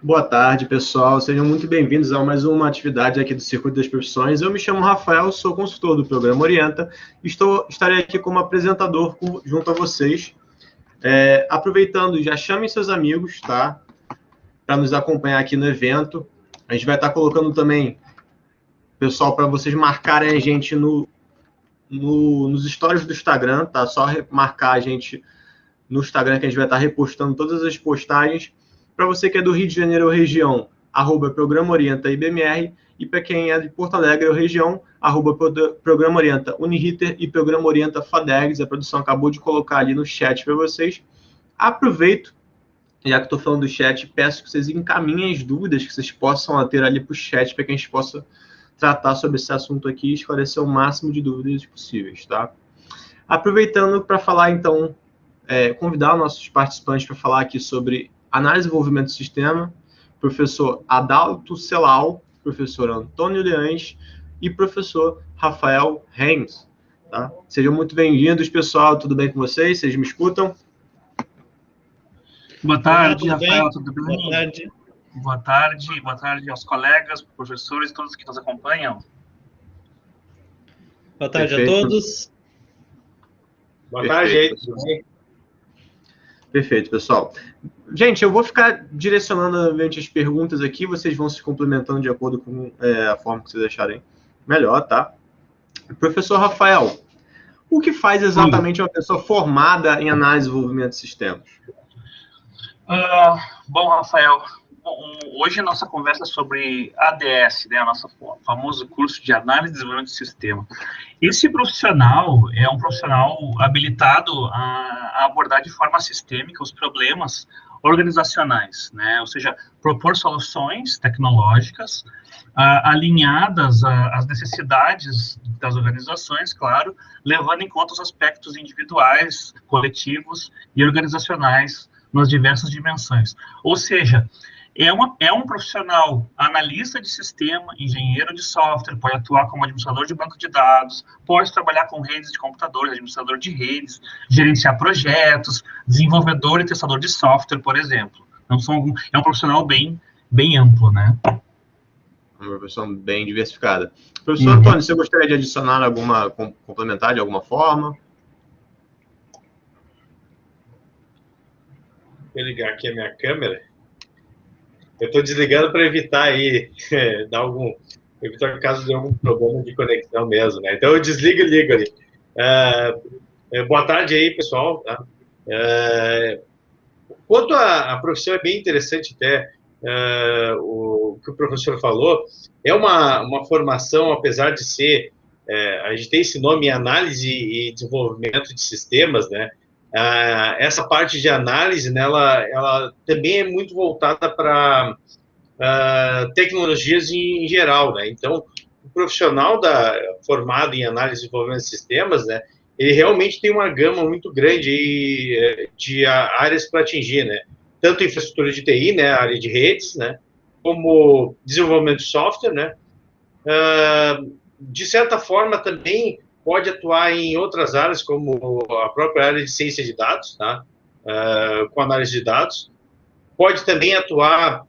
Boa tarde, pessoal. Sejam muito bem-vindos a mais uma atividade aqui do Circuito das Profissões. Eu me chamo Rafael, sou consultor do Programa Orienta. Estarei aqui como apresentador junto a vocês. Aproveitando, já chamem seus amigos, tá? Para nos acompanhar aqui no evento. A gente vai estar colocando também, pessoal, para vocês marcarem a gente nos stories do Instagram, tá? Só marcar a gente no Instagram, que a gente vai estar repostando todas as postagens. Para você que é do Rio de Janeiro ou região, Programa Orienta IBMR, e para quem é de Porto Alegre ou região, Programa Orienta Uniriter e Programa Orienta FADERGS. A produção acabou de colocar ali no chat para vocês. Aproveito, já que estou falando do chat, peço que vocês encaminhem as dúvidas que vocês possam ter ali para o chat, para que a gente possa tratar sobre esse assunto aqui e esclarecer o máximo de dúvidas possíveis, tá? Aproveitando para falar, então, convidar nossos participantes para falar aqui sobre análise e desenvolvimento do sistema, professor Adalto Celal, professor Antônio Leães e professor Rafael Reis. Tá? Sejam muito bem-vindos, pessoal. Tudo bem com vocês? Vocês me escutam? Boa tarde, Rafael. Tudo bem? Boa tarde. Boa tarde aos colegas, professores, todos que nos acompanham. Boa tarde a todos. Boa tarde, tudo bem? Perfeito, pessoal. Gente, eu vou ficar direcionando as perguntas aqui, vocês vão se complementando de acordo com a forma que vocês acharem melhor, tá? Professor Rafael, o que faz exatamente uma pessoa formada em análise e desenvolvimento de sistemas? Bom, Rafael, hoje a nossa conversa é sobre ADS, né, o nosso famoso curso de Análise e Desenvolvimento de Sistema. Esse profissional é um profissional habilitado a abordar de forma sistêmica os problemas organizacionais, né, ou seja, propor soluções tecnológicas alinhadas às necessidades das organizações, claro, levando em conta os aspectos individuais, coletivos e organizacionais nas diversas dimensões. Ou seja, é um profissional analista de sistema, engenheiro de software, pode atuar como administrador de banco de dados, pode trabalhar com redes de computadores, administrador de redes, gerenciar projetos, desenvolvedor e testador de software, por exemplo. Então, é um profissional bem amplo, né? Uma profissão bem diversificada. Professor Antônio, você gostaria de adicionar alguma complementar de alguma forma? Vou ligar aqui a minha câmera. Eu estou desligando para evitar aí evitar caso de algum problema de conexão mesmo, né? Então eu desligo e ligo ali. Boa tarde aí, pessoal. Tá? Quanto à profissão, é bem interessante até o que o professor falou. É uma formação, apesar de ser, a gente tem esse nome, análise e desenvolvimento de sistemas, né? Essa parte de análise, né, ela também é muito voltada para tecnologias em geral, né? Então, o profissional formado em análise e desenvolvimento de sistemas, né, ele realmente tem uma gama muito grande de áreas para atingir, né? Tanto infraestrutura de TI, né, área de redes, né, como desenvolvimento de software, né? De certa forma, também pode atuar em outras áreas, como a própria área de ciência de dados, tá? Com análise de dados. Pode também atuar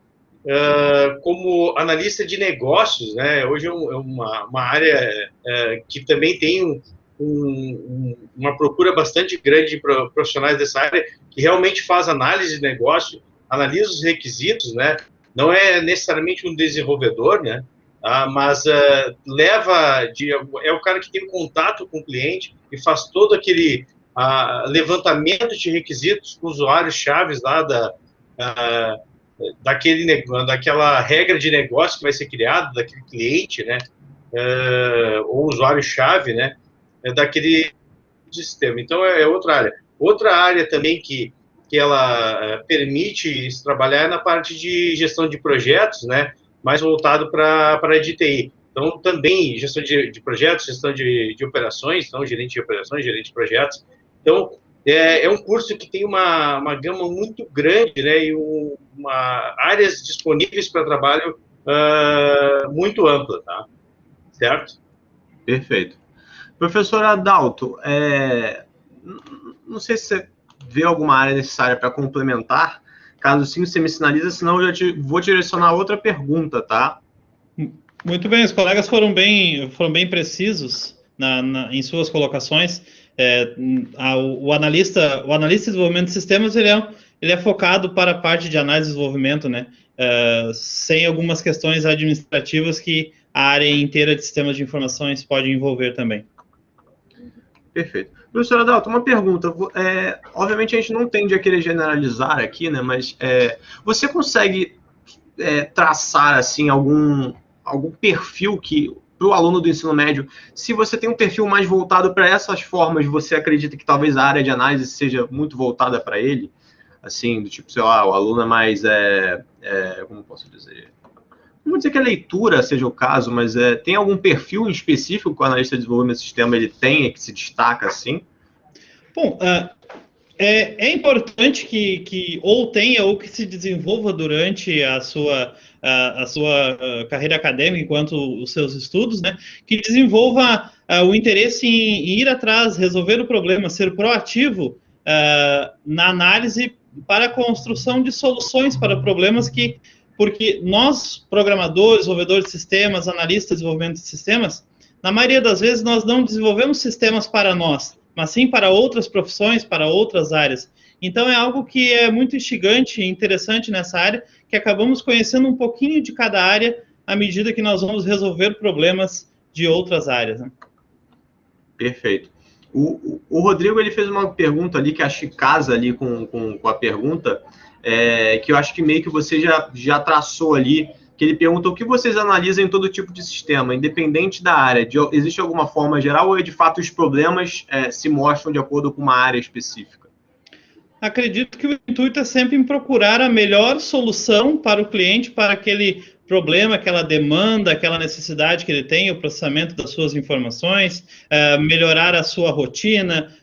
como analista de negócios, né? Hoje é uma área que também tem uma procura bastante grande de profissionais dessa área, que realmente faz análise de negócio, analisa os requisitos, né? Não é necessariamente um desenvolvedor, né? Mas é o cara que tem contato com o cliente e faz todo aquele levantamento de requisitos com usuários chaves lá daquela regra de negócio que vai ser criada, daquele cliente, né? Ou usuário-chave, né? Daquele sistema. Então, é outra área. Outra área também que ela permite se trabalhar é na parte de gestão de projetos, né? Mais voltado para a de TI. Então, também gestão de projetos, gestão de operações, então, gerente de operações, gerente de projetos. Então, é um curso que tem uma gama muito grande, né, e áreas disponíveis para trabalho muito ampla, tá? Certo? Perfeito. Professor Adalto, não sei se você vê alguma área necessária para complementar, Caso sim, você me sinaliza, senão eu já vou direcionar outra pergunta, tá? Muito bem, os colegas foram bem precisos em suas colocações. O analista de desenvolvimento de sistemas, ele é focado para a parte de análise e desenvolvimento, né? Sem algumas questões administrativas que a área inteira de sistemas de informações pode envolver também. Perfeito. Professor Adalto, uma pergunta. Obviamente a gente não tende a querer generalizar aqui, né? Mas você consegue traçar assim algum perfil que para o aluno do ensino médio, se você tem um perfil mais voltado para essas formas, você acredita que talvez a área de análise seja muito voltada para ele? Assim, do tipo, sei lá, o aluno é mais, como posso dizer? Não vou dizer que a leitura seja o caso, mas tem algum perfil em específico que o analista de desenvolvimento de sistema ele tenha, que se destaca assim? Bom, é importante que ou tenha ou que se desenvolva durante a sua carreira acadêmica, enquanto os seus estudos, né, que desenvolva o interesse em ir atrás, resolver o problema, ser proativo na análise para a construção de soluções para problemas porque nós, programadores, desenvolvedores de sistemas, analistas de desenvolvimento de sistemas, na maioria das vezes nós não desenvolvemos sistemas para nós, mas sim para outras profissões, para outras áreas. Então é algo que é muito instigante e interessante nessa área, que acabamos conhecendo um pouquinho de cada área à medida que nós vamos resolver problemas de outras áreas, né? Perfeito. O Rodrigo ele fez uma pergunta ali que acho que casa ali com a pergunta, que eu acho que meio que você já traçou ali, que ele pergunta o que vocês analisam em todo tipo de sistema, independente da área. Existe alguma forma geral ou de fato os problemas se mostram de acordo com uma área específica? Acredito que o intuito é sempre em procurar a melhor solução para o cliente, para aquele problema, aquela demanda, aquela necessidade que ele tem, o processamento das suas informações, melhorar a sua rotina,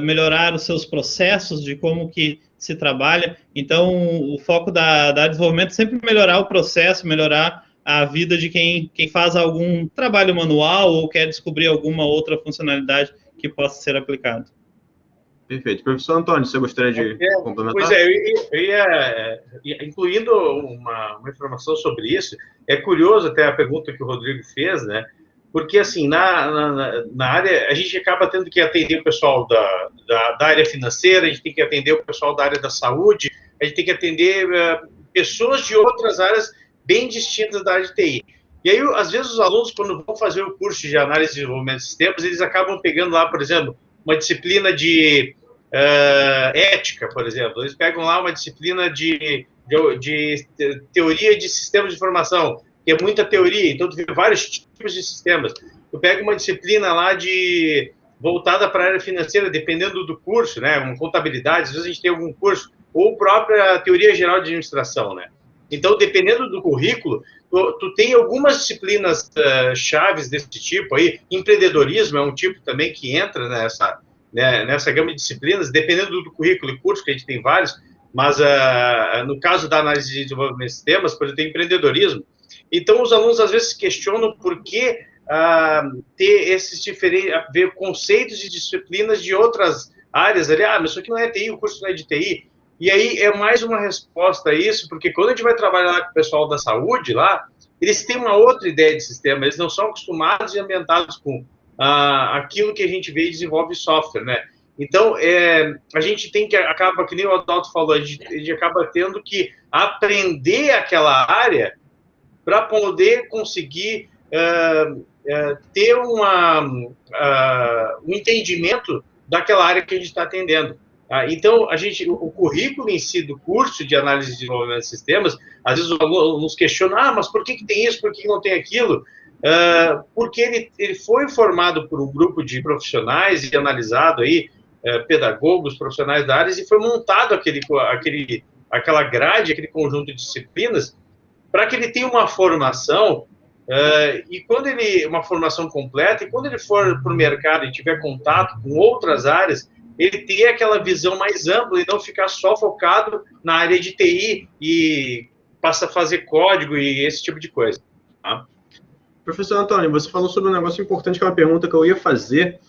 melhorar os seus processos de como que se trabalha. Então, o foco da área de desenvolvimento é sempre melhorar o processo, melhorar a vida de quem faz algum trabalho manual ou quer descobrir alguma outra funcionalidade que possa ser aplicada. Perfeito. Professor Antônio, você gostaria de complementar? Pois eu ia incluindo uma informação sobre isso. É curioso até a pergunta que o Rodrigo fez, né? Porque, assim, na área, a gente acaba tendo que atender o pessoal da área financeira, a gente tem que atender o pessoal da área da saúde, a gente tem que atender pessoas de outras áreas bem distintas da área de TI. E aí, às vezes, os alunos, quando vão fazer o curso de análise e desenvolvimento de sistemas, eles acabam pegando lá, por exemplo, uma disciplina de ética, por exemplo. Eles pegam lá uma disciplina de teoria de sistemas de informação, que é muita teoria, então tu vê vários tipos de sistemas. Tu pega uma disciplina lá voltada para a área financeira, dependendo do curso, né? Uma contabilidade, às vezes a gente tem algum curso, ou própria teoria geral de administração, né? Então, dependendo do currículo, tu tem algumas disciplinas chaves desse tipo aí. Empreendedorismo é um tipo também que entra nessa gama de disciplinas, dependendo do currículo e curso, que a gente tem vários, mas no caso da análise de desenvolvimento de sistemas, por exemplo, tem empreendedorismo. Então, os alunos às vezes questionam por que ter esses diferentes, ver conceitos e disciplinas de outras áreas ali. Mas isso aqui não é TI, o curso não é de TI. E aí é mais uma resposta a isso, porque quando a gente vai trabalhar lá com o pessoal da saúde, lá, eles têm uma outra ideia de sistema, eles não são acostumados e ambientados com aquilo que a gente vê e desenvolve software, né? Então, a gente tem que, que nem o Adalto falou, a gente acaba tendo que aprender aquela área para poder conseguir ter um entendimento daquela área que a gente está atendendo. Então, o currículo em si do curso de análise de desenvolvimento de sistemas, às vezes os alunos questionam, mas por que tem isso, por que não tem aquilo? Porque ele foi formado por um grupo de profissionais e analisado aí, pedagogos, profissionais da área, e foi montado aquela grade, aquele conjunto de disciplinas, para que ele tenha uma formação, uma formação completa, e quando ele for para o mercado e tiver contato com outras áreas, ele ter aquela visão mais ampla e não ficar só focado na área de TI e passa a fazer código e esse tipo de coisa. Tá? Professor Antônio, você falou sobre um negócio importante, que é uma pergunta que eu ia fazer,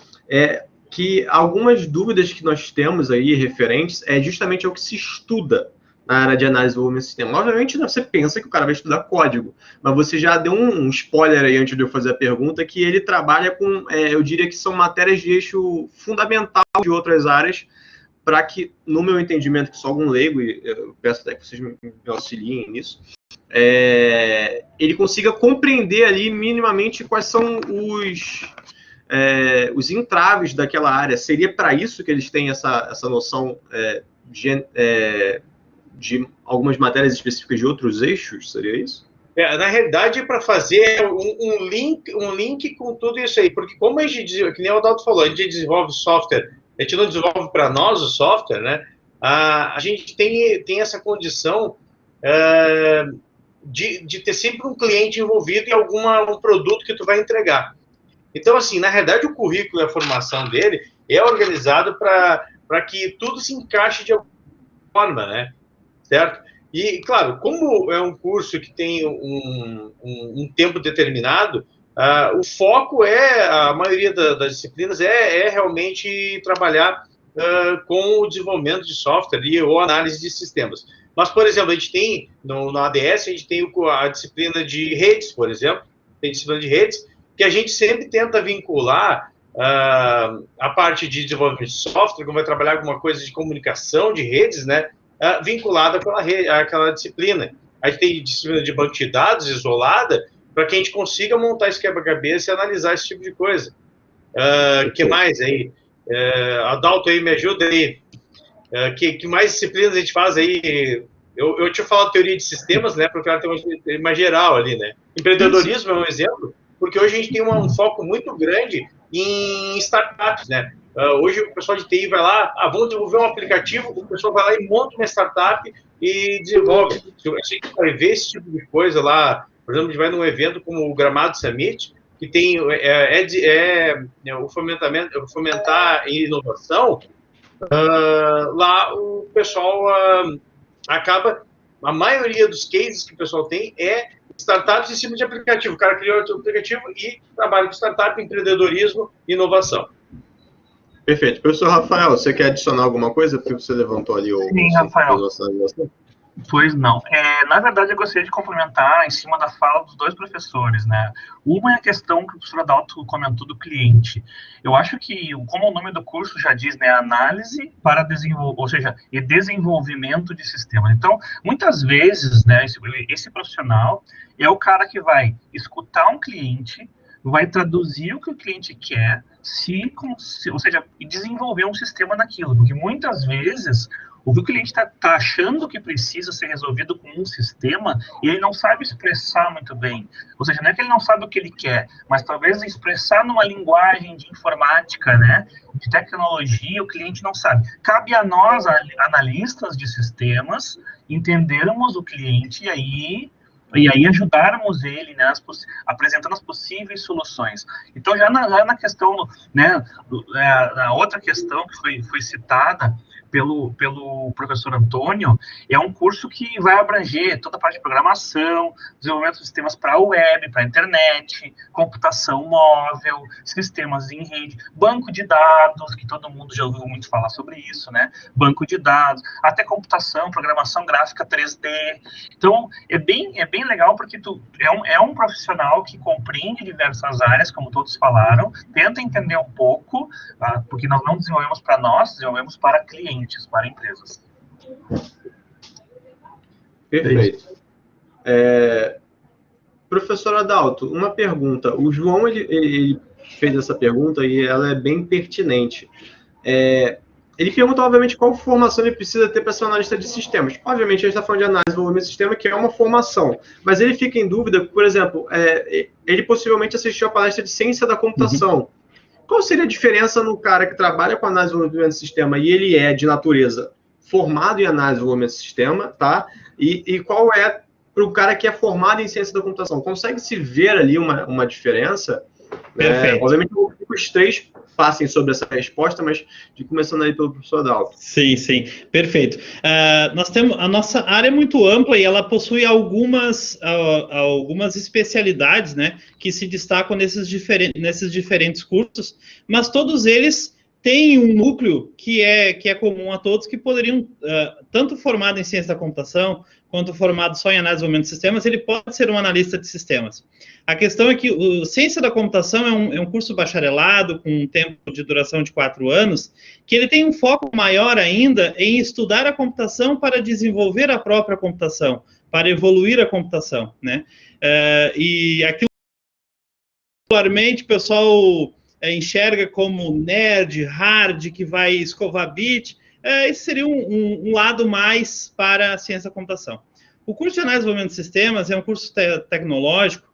que algumas dúvidas que nós temos aí referentes justamente ao que se estuda na área de análise de volume de sistema. Obviamente, você pensa que o cara vai estudar código, mas você já deu um spoiler aí antes de eu fazer a pergunta, que ele trabalha com, eu diria que são matérias de eixo fundamental de outras áreas, para que, no meu entendimento, que sou algum leigo, e eu peço até que vocês me auxiliem nisso, ele consiga compreender ali minimamente quais são os entraves daquela área. Seria para isso que eles têm essa noção de algumas matérias específicas de outros eixos? Seria isso? Na realidade, é para fazer um link com tudo isso aí, porque como a gente, que nem o Adalto falou, a gente desenvolve software, a gente não desenvolve para nós o software, né? A gente tem essa condição de ter sempre um cliente envolvido em um produto que tu vai entregar. Então, assim, na realidade, o currículo e a formação dele é organizado para que tudo se encaixe de alguma forma, né? Certo? E, claro, como é um curso que tem um tempo determinado, o foco a maioria das disciplinas é realmente trabalhar com o desenvolvimento de software ou análise de sistemas. Mas, por exemplo, a gente tem, no ADS, a gente tem a disciplina de redes, por exemplo, tem disciplina de redes, que a gente sempre tenta vincular a parte de desenvolvimento de software, como vai trabalhar alguma coisa de comunicação de redes, né, vinculada àquela disciplina. A gente tem disciplina de banco de dados isolada, para que a gente consiga montar esse quebra-cabeça e analisar esse tipo de coisa. Que mais aí? Adalto aí, me ajuda aí. Que mais disciplinas a gente faz aí? Eu tinha falado teoria de sistemas, né, porque ela tem uma mais geral ali, né? Empreendedorismo é um exemplo, porque hoje a gente tem um foco muito grande em startups, né? Hoje o pessoal de TI vai lá, vamos desenvolver um aplicativo, o pessoal vai lá e monta uma startup e desenvolve. Se a gente vai ver esse tipo de coisa lá, por exemplo, a gente vai num evento como o Gramado Summit, que tem o fomentar inovação, lá o pessoal acaba, a maioria dos cases que o pessoal tem startups em cima de aplicativo. O cara criou outro aplicativo e trabalha com startup, empreendedorismo e inovação. Perfeito. Professor Rafael, você quer adicionar alguma coisa? Porque você levantou ali o... Sim, Rafael. Pois não. Na verdade, eu gostaria de complementar em cima da fala dos dois professores, né? Uma é a questão que o professor Adalto comentou do cliente. Eu acho que, como o nome do curso já diz, né, análise para desenvolvimento de sistemas. Então, muitas vezes, né, esse profissional é o cara que vai escutar um cliente, vai traduzir o que o cliente quer, ou seja, desenvolver um sistema naquilo, porque muitas vezes o que o cliente está achando que precisa ser resolvido com um sistema, e ele não sabe expressar muito bem. Ou seja, não é que ele não sabe o que ele quer, mas talvez expressar numa linguagem de informática, né, de tecnologia, o cliente não sabe. Cabe a nós, analistas de sistemas, entendermos o cliente e aí ajudarmos ele, né, apresentando as possíveis soluções. Então, já na questão, né, a outra questão que foi citada pelo professor Antônio, é um curso que vai abranger toda a parte de programação, desenvolvimento de sistemas para a web, para a internet, computação móvel, sistemas em rede, banco de dados, que todo mundo já ouviu muito falar sobre isso, né? Banco de dados, até computação, programação gráfica 3D. Então, é bem legal, porque é um profissional que compreende diversas áreas, como todos falaram, tenta entender um pouco, porque nós não desenvolvemos para nós, desenvolvemos para clientes, para empresas. Perfeito. Professor Adalto, uma pergunta. O João ele fez essa pergunta e ela é bem pertinente. Ele pergunta, obviamente, qual formação ele precisa ter para ser analista de sistemas. Obviamente, a gente está falando de análise de volume de sistema, que é uma formação. Mas ele fica em dúvida, por exemplo, ele possivelmente assistiu a palestra de ciência da computação. Uhum. Qual seria a diferença no cara que trabalha com análise de volume de sistema e ele é, de natureza, formado em análise de volume de sistema, tá? E qual é para o cara que é formado em ciência da computação? Consegue-se ver ali uma diferença? Perfeito. Obviamente, os três passem sobre essa resposta, mas começando aí pelo professor Adalto. Sim, perfeito. Nós temos, a nossa área é muito ampla e ela possui algumas especialidades, né, que se destacam nesses diferentes cursos, mas todos eles tem um núcleo que é comum a todos, que poderiam, tanto formado em ciência da computação, quanto formado só em análise de desenvolvimento de sistemas, ele pode ser um analista de sistemas. A questão é que ciência da computação é um curso bacharelado, com um tempo de duração de 4 anos, que ele tem um foco maior ainda em estudar a computação para desenvolver a própria computação, para evoluir a computação, né? E aquilo, particularmente, o pessoal enxerga como nerd, hard, que vai escovar bit. Esse seria um lado mais para a ciência da computação. O curso de análise de desenvolvimento de sistemas é um curso tecnológico,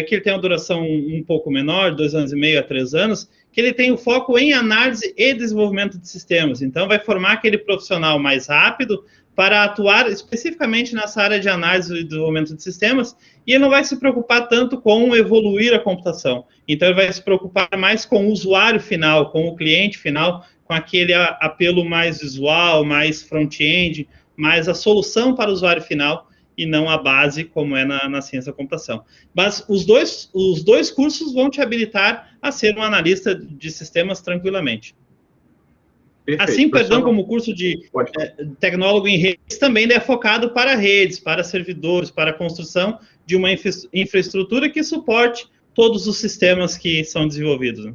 que ele tem uma duração um pouco menor, 2 anos e meio a 3 anos, que ele tem o foco em análise e desenvolvimento de sistemas. Então, vai formar aquele profissional mais rápido para atuar especificamente nessa área de análise e desenvolvimento de sistemas, e ele não vai se preocupar tanto com evoluir a computação. Então, ele vai se preocupar mais com o usuário final, com o cliente final, com aquele apelo mais visual, mais front-end, mais a solução para o usuário final, e não a base, como é na ciência da computação. Mas os dois cursos vão te habilitar a ser um analista de sistemas tranquilamente. Perfeito. Assim, perdão, como o curso de tecnólogo em redes também é focado para redes, para servidores, para a construção de uma infraestrutura que suporte todos os sistemas que são desenvolvidos.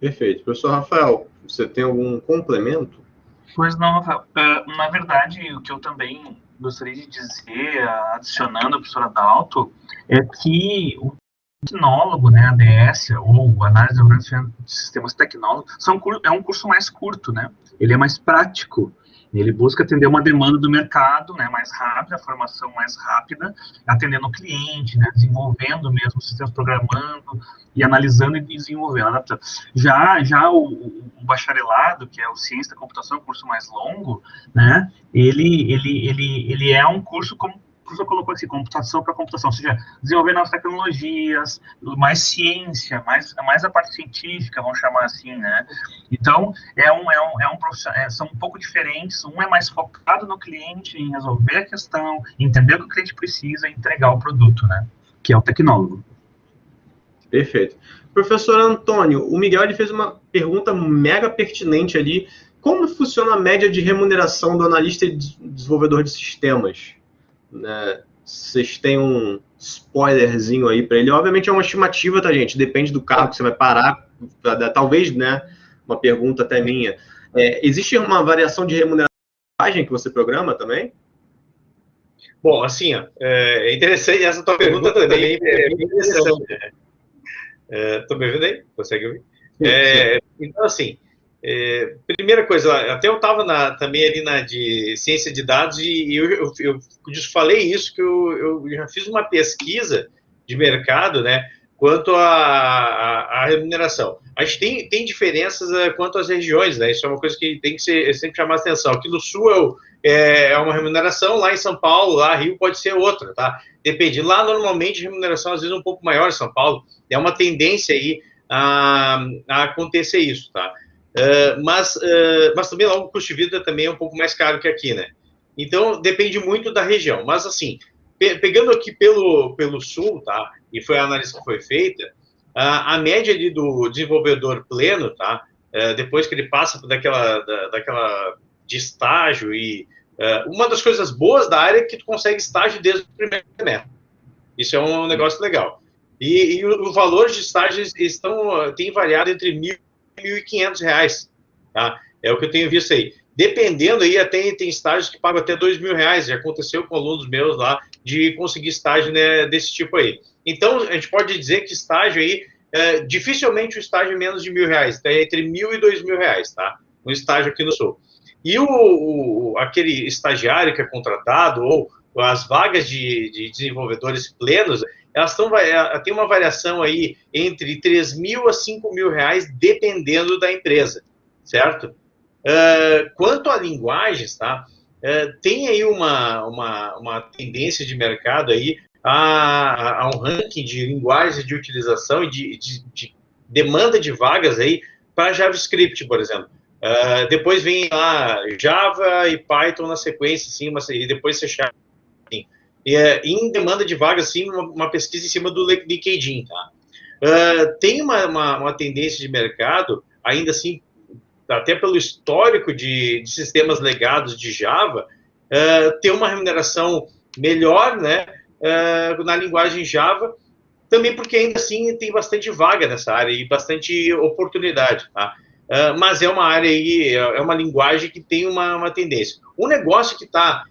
Perfeito. Professor Rafael, você tem algum complemento? Pois não, Rafael. Na verdade, o que eu também gostaria de dizer, adicionando a professora Dalto, é que o tecnólogo, né, ADS, ou Análise de Sistemas Tecnólogos, é um curso mais curto, né? Ele é mais prático. Ele busca atender uma demanda do mercado, né, mais rápida, a formação mais rápida, atendendo o cliente, né, desenvolvendo mesmo sistemas, programando e analisando e desenvolvendo, adaptando. Já o bacharelado, que é o Ciência da Computação, um curso mais longo, né, ele é um curso como o professor colocou assim, computação para computação, ou seja, desenvolver novas tecnologias, mais ciência, mais a parte científica, vamos chamar assim, né? Então, são um pouco diferentes, um é mais focado no cliente, em resolver a questão, entender o que o cliente precisa e entregar o produto, né? Que é o tecnólogo. Perfeito. Professor Antônio, o Miguel ele fez uma pergunta mega pertinente ali. Como funciona a média de remuneração do analista e desenvolvedor de sistemas? Vocês têm um spoilerzinho aí para ele? Obviamente é uma estimativa, tá, gente? Depende do cargo que você vai parar. Talvez, né? Uma pergunta até minha. Existe uma variação de remuneração que você programa também? Bom, assim, é interessante, essa tua pergunta também é bem interessante. Estou me ouvindo aí? Consegue ouvir? Sim. Então, assim, primeira coisa, até eu estava também ali de ciência de dados e eu falei isso, que eu já fiz uma pesquisa de mercado, né, quanto à remuneração. A gente tem diferenças quanto às regiões, né, isso é uma coisa que tem que sempre chamar atenção. Aqui no Sul é uma remuneração, lá em São Paulo, lá Rio pode ser outra, tá? Depende. Lá, normalmente, a remuneração às vezes é um pouco maior em São Paulo, é uma tendência aí a acontecer isso, tá? Mas também lá o custo de vida também é um pouco mais caro que aqui, né? Então, depende muito da região. Mas, assim, pegando aqui pelo Sul, tá? E foi a análise que foi feita, a média ali do desenvolvedor pleno, tá? Depois que ele passa por daquela de estágio e... uma das coisas boas da área é que tu consegue estágio desde o primeiro semestre. Isso é um negócio legal. E o valor de estágios tem variado entre R$ 1.000 e R$ 1.500, tá? É o que eu tenho visto aí. Dependendo aí, até tem estágios que pagam até R$ 2.000. Já aconteceu com alunos meus lá, de conseguir estágio, né, desse tipo aí. Então, a gente pode dizer que estágio aí, dificilmente o estágio é menos de R$ 1.000, tá? Entre R$ 1.000 e R$ 2.000, tá? Um estágio aqui no Sul. E aquele estagiário que é contratado, ou as vagas de desenvolvedores plenos, elas têm uma variação aí entre R$ 3.000 a R$ 5.000, dependendo da empresa, certo? Quanto a linguagens, tá? Tem aí uma tendência de mercado aí a um ranking de linguagens de utilização e de demanda de vagas aí para JavaScript, por exemplo. Depois vem lá Java e Python na sequência, assim, e depois C#. Assim. Em demanda de vagas, assim, uma pesquisa em cima do LinkedIn, tá? Tem uma tendência de mercado ainda assim, até pelo histórico de sistemas legados de Java, ter uma remuneração melhor, né, na linguagem Java, também porque ainda assim tem bastante vaga nessa área e bastante oportunidade, tá? Mas é uma área aí, é uma linguagem que tem uma tendência. Um negócio que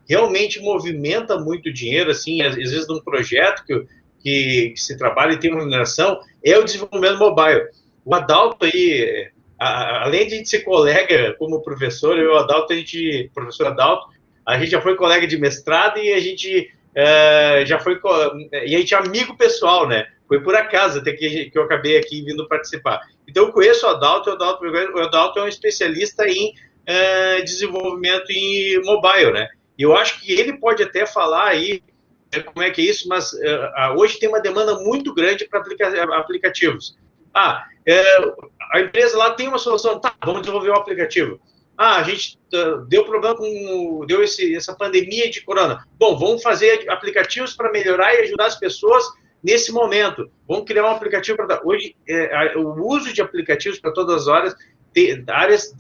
realmente movimenta muito dinheiro, assim, às vezes num projeto que se trabalha e tem uma remuneração, é o desenvolvimento mobile. O Adalto aí, além de a gente ser colega como professor, eu e o Adalto, professor Adalto, a gente já foi colega de mestrado e a gente já foi, e a gente é amigo pessoal, né? Foi por acaso até que eu acabei aqui vindo participar. Então, eu conheço o Adalto, o Adalto é um especialista em desenvolvimento em mobile, né? E eu acho que ele pode até falar aí como é que é isso, mas hoje tem uma demanda muito grande para aplicativos. A empresa lá tem uma solução, tá, vamos desenvolver um aplicativo. A gente deu problema essa pandemia de corona. Bom, vamos fazer aplicativos para melhorar e ajudar as pessoas nesse momento. Vamos criar um aplicativo para... Hoje, o uso de aplicativos para todas as áreas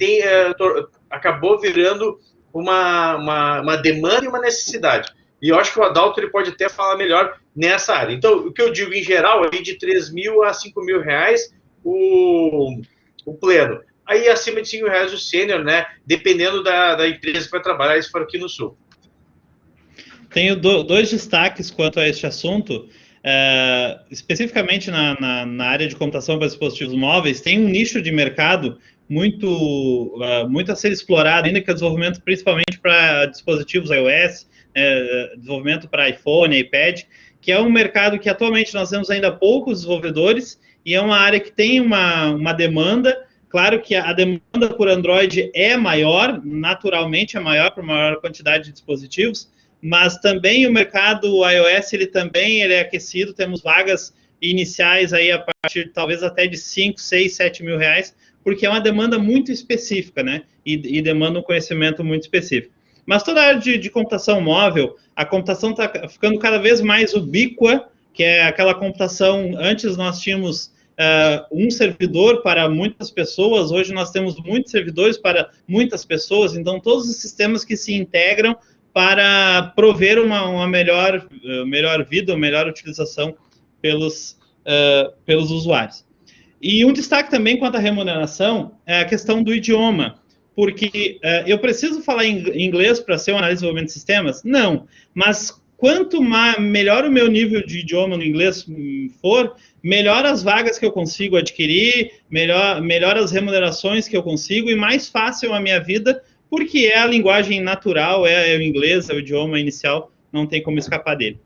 acabou virando uma demanda e uma necessidade. E eu acho que o Adalto ele pode até falar melhor nessa área. Então, o que eu digo em geral, aí de 3 mil a 5 mil reais o pleno. Aí acima de 5 reais o sênior, né? Dependendo da empresa que vai trabalhar, se for aqui no Sul. Tenho dois destaques quanto a este assunto. Especificamente na área de computação para dispositivos móveis, tem um nicho de mercado muito a ser explorado ainda, que é o desenvolvimento principalmente para dispositivos iOS, desenvolvimento para iPhone, iPad, que é um mercado que atualmente nós temos ainda poucos desenvolvedores e é uma área que tem uma demanda. Claro que a demanda por Android é maior, naturalmente é maior por maior quantidade de dispositivos, mas também o mercado iOS ele é aquecido, temos vagas iniciais aí a partir talvez até de 5, 6, 7 mil reais, porque é uma demanda muito específica, né? E demanda um conhecimento muito específico. Mas toda a área de computação móvel, a computação está ficando cada vez mais ubíqua, que é aquela computação, antes nós tínhamos um servidor para muitas pessoas, hoje nós temos muitos servidores para muitas pessoas, então todos os sistemas que se integram para prover uma melhor vida, uma melhor utilização pelos usuários. E um destaque também quanto à remuneração é a questão do idioma, porque eu preciso falar inglês para ser um analista de desenvolvimento de sistemas? Não, mas quanto melhor o meu nível de idioma no inglês for, melhor as vagas que eu consigo adquirir, melhor as remunerações que eu consigo e mais fácil a minha vida, porque é a linguagem natural, é o inglês, é o idioma inicial, não tem como escapar dele.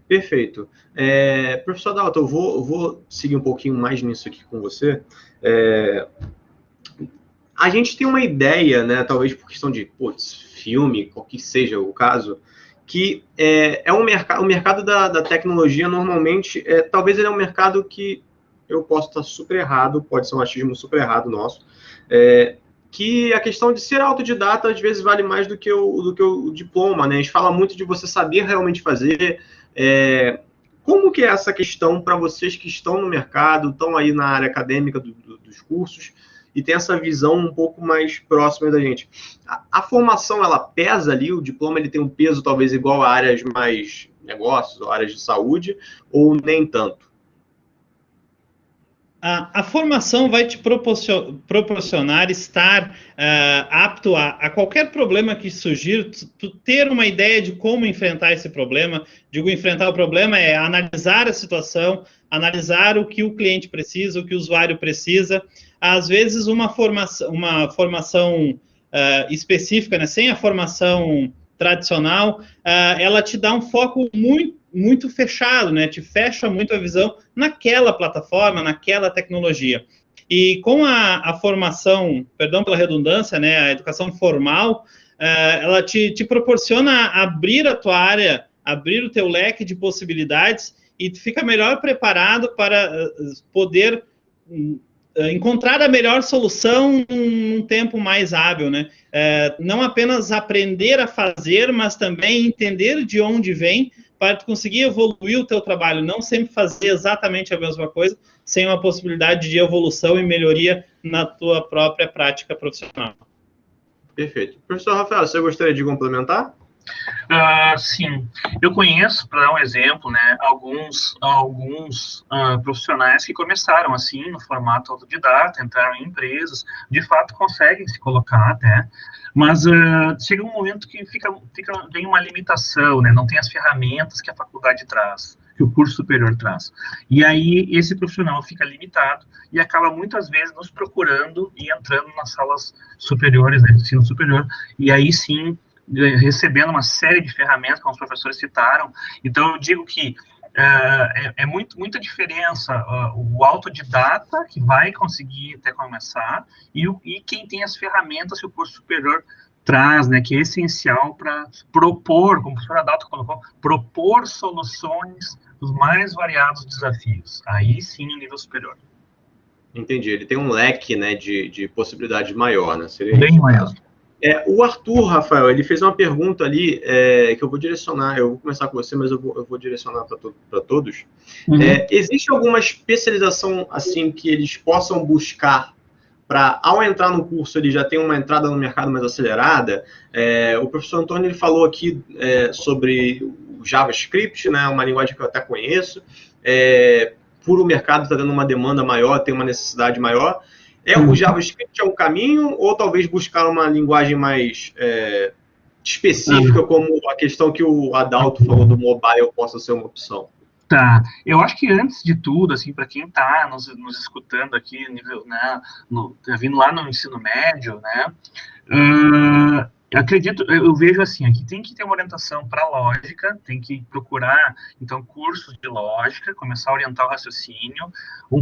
Perfeito. Professor Adalto, eu vou seguir um pouquinho mais nisso aqui com você. A gente tem uma ideia, né, talvez por questão de filme, qual que seja o caso, que o mercado da tecnologia, normalmente, talvez ele é um mercado que eu posso estar super errado, pode ser um achismo super errado nosso, que a questão de ser autodidata, às vezes, vale mais do que o diploma, né? A gente fala muito de você saber realmente fazer. Como que é essa questão para vocês que estão no mercado, estão aí na área acadêmica dos cursos, e tem essa visão um pouco mais próxima da gente? A formação, ela pesa ali? O diploma ele tem um peso talvez igual a áreas mais negócios, ou áreas de saúde, ou nem tanto? A formação vai te proporcionar estar apto a qualquer problema que surgir, tu ter uma ideia de como enfrentar esse problema. Digo, enfrentar o problema é analisar a situação, analisar o que o cliente precisa, o que o usuário precisa. Às vezes, uma formação específica, né, sem a formação tradicional, ela te dá um foco muito fechado, né? Te fecha muito a visão naquela plataforma, naquela tecnologia. E com a formação, perdão pela redundância, né, a educação formal, ela te proporciona abrir a tua área, abrir o teu leque de possibilidades e tu fica melhor preparado para poder encontrar a melhor solução num tempo mais hábil, né? Não apenas aprender a fazer, mas também entender de onde vem, para tu conseguir evoluir o teu trabalho, não sempre fazer exatamente a mesma coisa, sem uma possibilidade de evolução e melhoria na tua própria prática profissional. Perfeito. Professor Rafael, você gostaria de complementar? Sim, eu conheço, para dar um exemplo, né, alguns profissionais que começaram assim, no formato autodidata, entraram em empresas, de fato conseguem se colocar até, mas chega um momento que vem uma limitação, né, não tem as ferramentas que a faculdade traz, que o curso superior traz. E aí esse profissional fica limitado e acaba muitas vezes nos procurando e entrando nas salas superiores, né, ensino superior, e aí sim, recebendo uma série de ferramentas, como os professores citaram. Então, eu digo que muita diferença o autodidata, que vai conseguir até começar, e quem tem as ferramentas que o curso superior traz, né, que é essencial para propor, como o professor Adalto colocou, propor soluções dos mais variados desafios. Aí sim, no nível superior. Entendi. Ele tem um leque, né, de possibilidade maior, né? Seria bem isso, maior. O Arthur, Rafael, ele fez uma pergunta ali que eu vou direcionar, eu vou começar com você, mas eu vou direcionar para todos. Uhum. Existe alguma especialização assim que eles possam buscar para, ao entrar no curso, ele já tem uma entrada no mercado mais acelerada? O professor Antônio ele falou aqui sobre o JavaScript, né, uma linguagem que eu até conheço, por o mercado está dando uma demanda maior, tem uma necessidade maior. O JavaScript é um caminho, ou talvez buscar uma linguagem mais específica, como a questão que o Adalto falou do mobile possa ser uma opção? Tá, eu acho que antes de tudo, assim, para quem está nos escutando aqui, nível, né, vindo lá no ensino médio, né, eu vejo assim, aqui tem que ter uma orientação para lógica, tem que procurar, então, cursos de lógica, começar a orientar o raciocínio,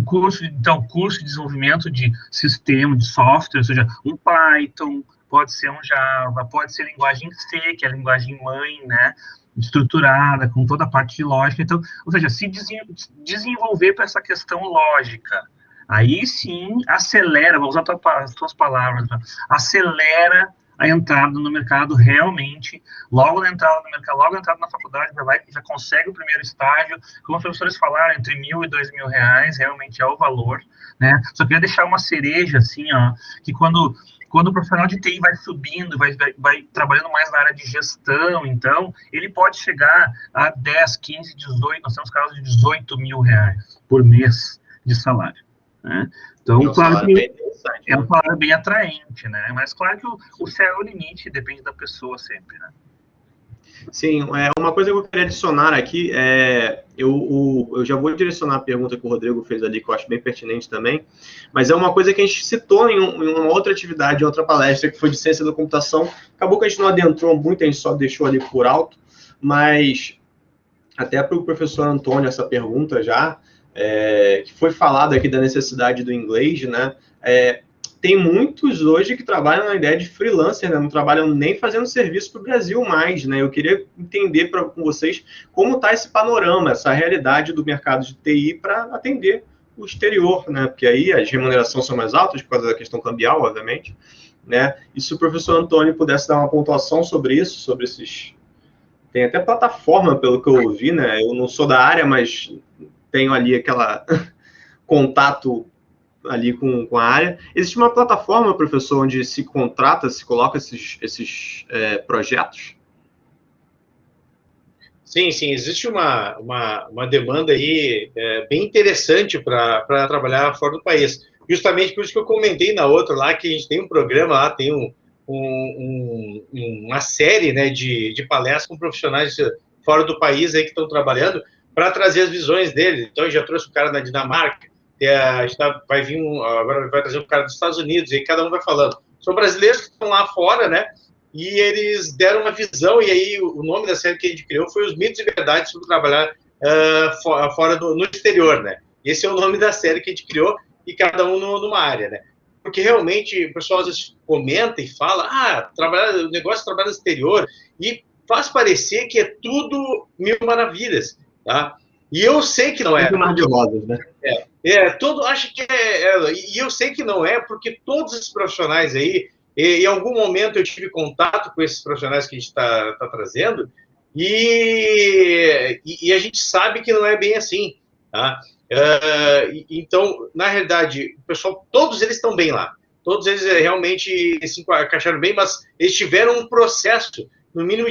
curso de desenvolvimento de sistema, de software, ou seja, um Python, pode ser um Java, pode ser linguagem C, que é a linguagem mãe, né, estruturada, com toda a parte de lógica, então, ou seja, se desenvolver para essa questão lógica. Aí sim, acelera, vou usar as tuas palavras, acelera a entrada no mercado realmente, logo na entrada no mercado, logo na entrada na faculdade, já consegue o primeiro estágio, como os professores falaram, entre R$1.000 e R$2.000, realmente é o valor, né? Só queria deixar uma cereja, assim, ó, que quando o profissional de TI vai subindo, vai trabalhando mais na área de gestão, então, ele pode chegar a 10, 15, 18, nós temos casos de R$18.000 por mês de salário, né? Então, claro que é um salário bem atraente, né? Mas claro que o céu é o limite, depende da pessoa sempre, né? Sim, uma coisa que eu queria adicionar aqui, eu já vou direcionar a pergunta que o Rodrigo fez ali, que eu acho bem pertinente também, mas é uma coisa que a gente citou em uma outra atividade, em outra palestra, que foi de ciência da computação. Acabou que a gente não adentrou muito, a gente só deixou ali por alto, mas até para o professor Antônio essa pergunta já, que foi falado aqui da necessidade do inglês, né? Tem muitos hoje que trabalham na ideia de freelancer, né? Não trabalham nem fazendo serviço para o Brasil mais, né? Eu queria entender com vocês como está esse panorama, essa realidade do mercado de TI para atender o exterior, né? Porque aí as remunerações são mais altas por causa da questão cambial, obviamente, né? E se o professor Antônio pudesse dar uma pontuação sobre isso, sobre esses... Tem até plataforma, pelo que eu ouvi, né? Eu não sou da área, mas tenho ali aquela contato ali com a área. Existe uma plataforma, professor, onde se contrata, se coloca esses projetos? Sim, existe uma demanda aí bem interessante para trabalhar fora do país. Justamente por isso que eu comentei na outra lá, que a gente tem um programa lá, tem uma série, né, de palestras com profissionais fora do país aí que estão trabalhando para trazer as visões deles. Então, a gente já trouxe o cara da Dinamarca, a gente vai vir agora vai trazer um cara dos Estados Unidos, e aí cada um vai falando. São brasileiros que estão lá fora, né? E eles deram uma visão, e aí o nome da série que a gente criou foi Os Mitos e Verdades sobre Trabalhar fora no exterior, né? Esse é o nome da série que a gente criou, e cada um numa área, né? Porque realmente o pessoal às vezes comenta e fala, o negócio de trabalhar no exterior, e faz parecer que é tudo mil maravilhas, tá? E eu sei que não é. Mar de rosas, né? Acho que e eu sei que não é, porque todos esses profissionais aí, em algum momento eu tive contato com esses profissionais que a gente está trazendo, E a gente sabe que não é bem assim, tá? Então, na realidade, o pessoal, todos eles estão bem lá. Todos eles realmente se encaixaram bem, mas eles tiveram um processo, no mínimo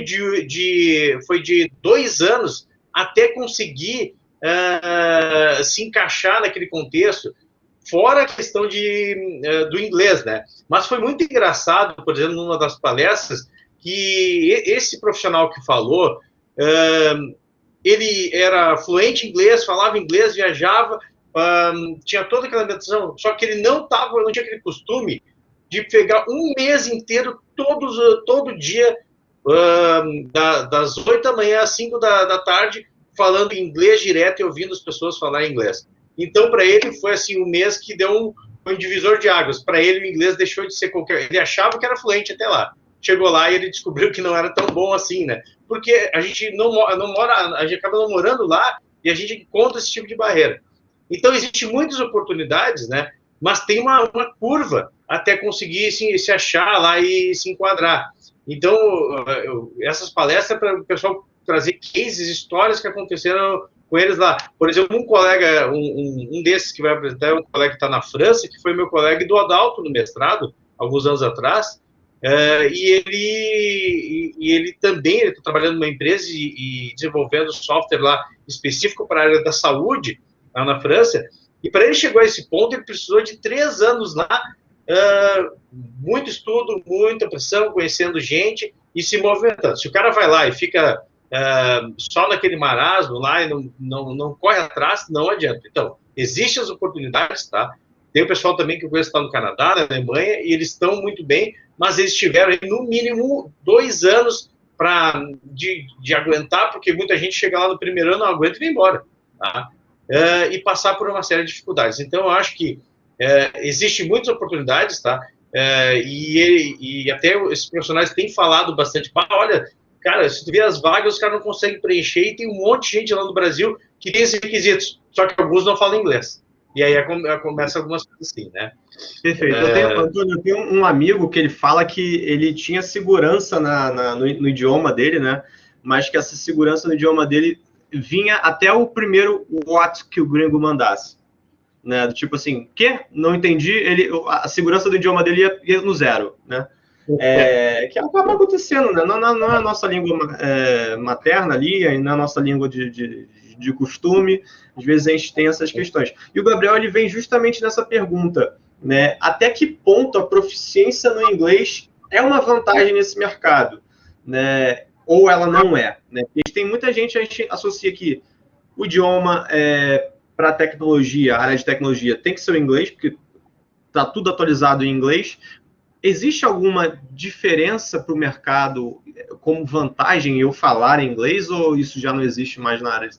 foi de 2 anos, até conseguir se encaixar naquele contexto, fora a questão do inglês, né? Mas foi muito engraçado, por exemplo, numa das palestras, que esse profissional que falou, ele era fluente em inglês, falava inglês, viajava, tinha toda aquela ambientação, só que ele não tinha aquele costume de pegar um mês inteiro, todo dia, das 8 da manhã às 5 da tarde, falando inglês direto e ouvindo as pessoas falar inglês. Então, para ele, foi assim um mês que deu um divisor de águas. Para ele, o inglês deixou de ser qualquer... Ele achava que era fluente até lá. Chegou lá e ele descobriu que não era tão bom assim, né? Porque a gente não mora, a gente acaba não morando lá e a gente encontra esse tipo de barreira. Então, existem muitas oportunidades, né? Mas tem uma curva até conseguir se achar lá e se enquadrar. Então, essas palestras para o pessoal trazer cases, histórias que aconteceram com eles lá. Por exemplo, um colega, um desses que vai apresentar, é um colega que está na França, que foi meu colega do Adalto no mestrado, alguns anos atrás, e ele também está trabalhando numa empresa e desenvolvendo software lá específico para a área da saúde, lá na França, e para ele chegar a esse ponto, ele precisou de 3 anos lá, muito estudo, muita pressão, conhecendo gente e se movimentando. Se o cara vai lá e fica só naquele marasmo lá e não corre atrás, não adianta. Então, existem as oportunidades, tá? Tem o pessoal também que eu conheço que está no Canadá, na Alemanha, e eles estão muito bem, mas eles tiveram aí, no mínimo 2 anos de aguentar, porque muita gente chega lá no primeiro ano, não aguenta e vai embora, tá? E passar por uma série de dificuldades. Então, eu acho que existem muitas oportunidades, tá? E até esses profissionais têm falado bastante, olha, cara, se tu vê as vagas, os caras não conseguem preencher, e tem um monte de gente lá no Brasil que tem esses requisitos, só que alguns não falam inglês. E aí começa algumas coisas assim, né? Perfeito. Eu tenho um amigo que ele fala que ele tinha segurança no idioma dele, né? Mas que essa segurança no idioma dele vinha até o primeiro what que o gringo mandasse. Né? Tipo assim, quê? Não entendi. A segurança do idioma dele ia no 0, né? Que acaba acontecendo, né? Não é a nossa língua materna ali, não é a nossa língua de costume. Às vezes a gente tem essas questões. E o Gabriel, ele vem justamente nessa pergunta, né? Até que ponto a proficiência no inglês é uma vantagem nesse mercado, né? Ou ela não é, né? E tem muita gente, a gente associa que o idioma para tecnologia, a área de tecnologia tem que ser o inglês, porque está tudo atualizado em inglês. Existe alguma diferença para o mercado como vantagem eu falar inglês, ou isso já não existe mais na área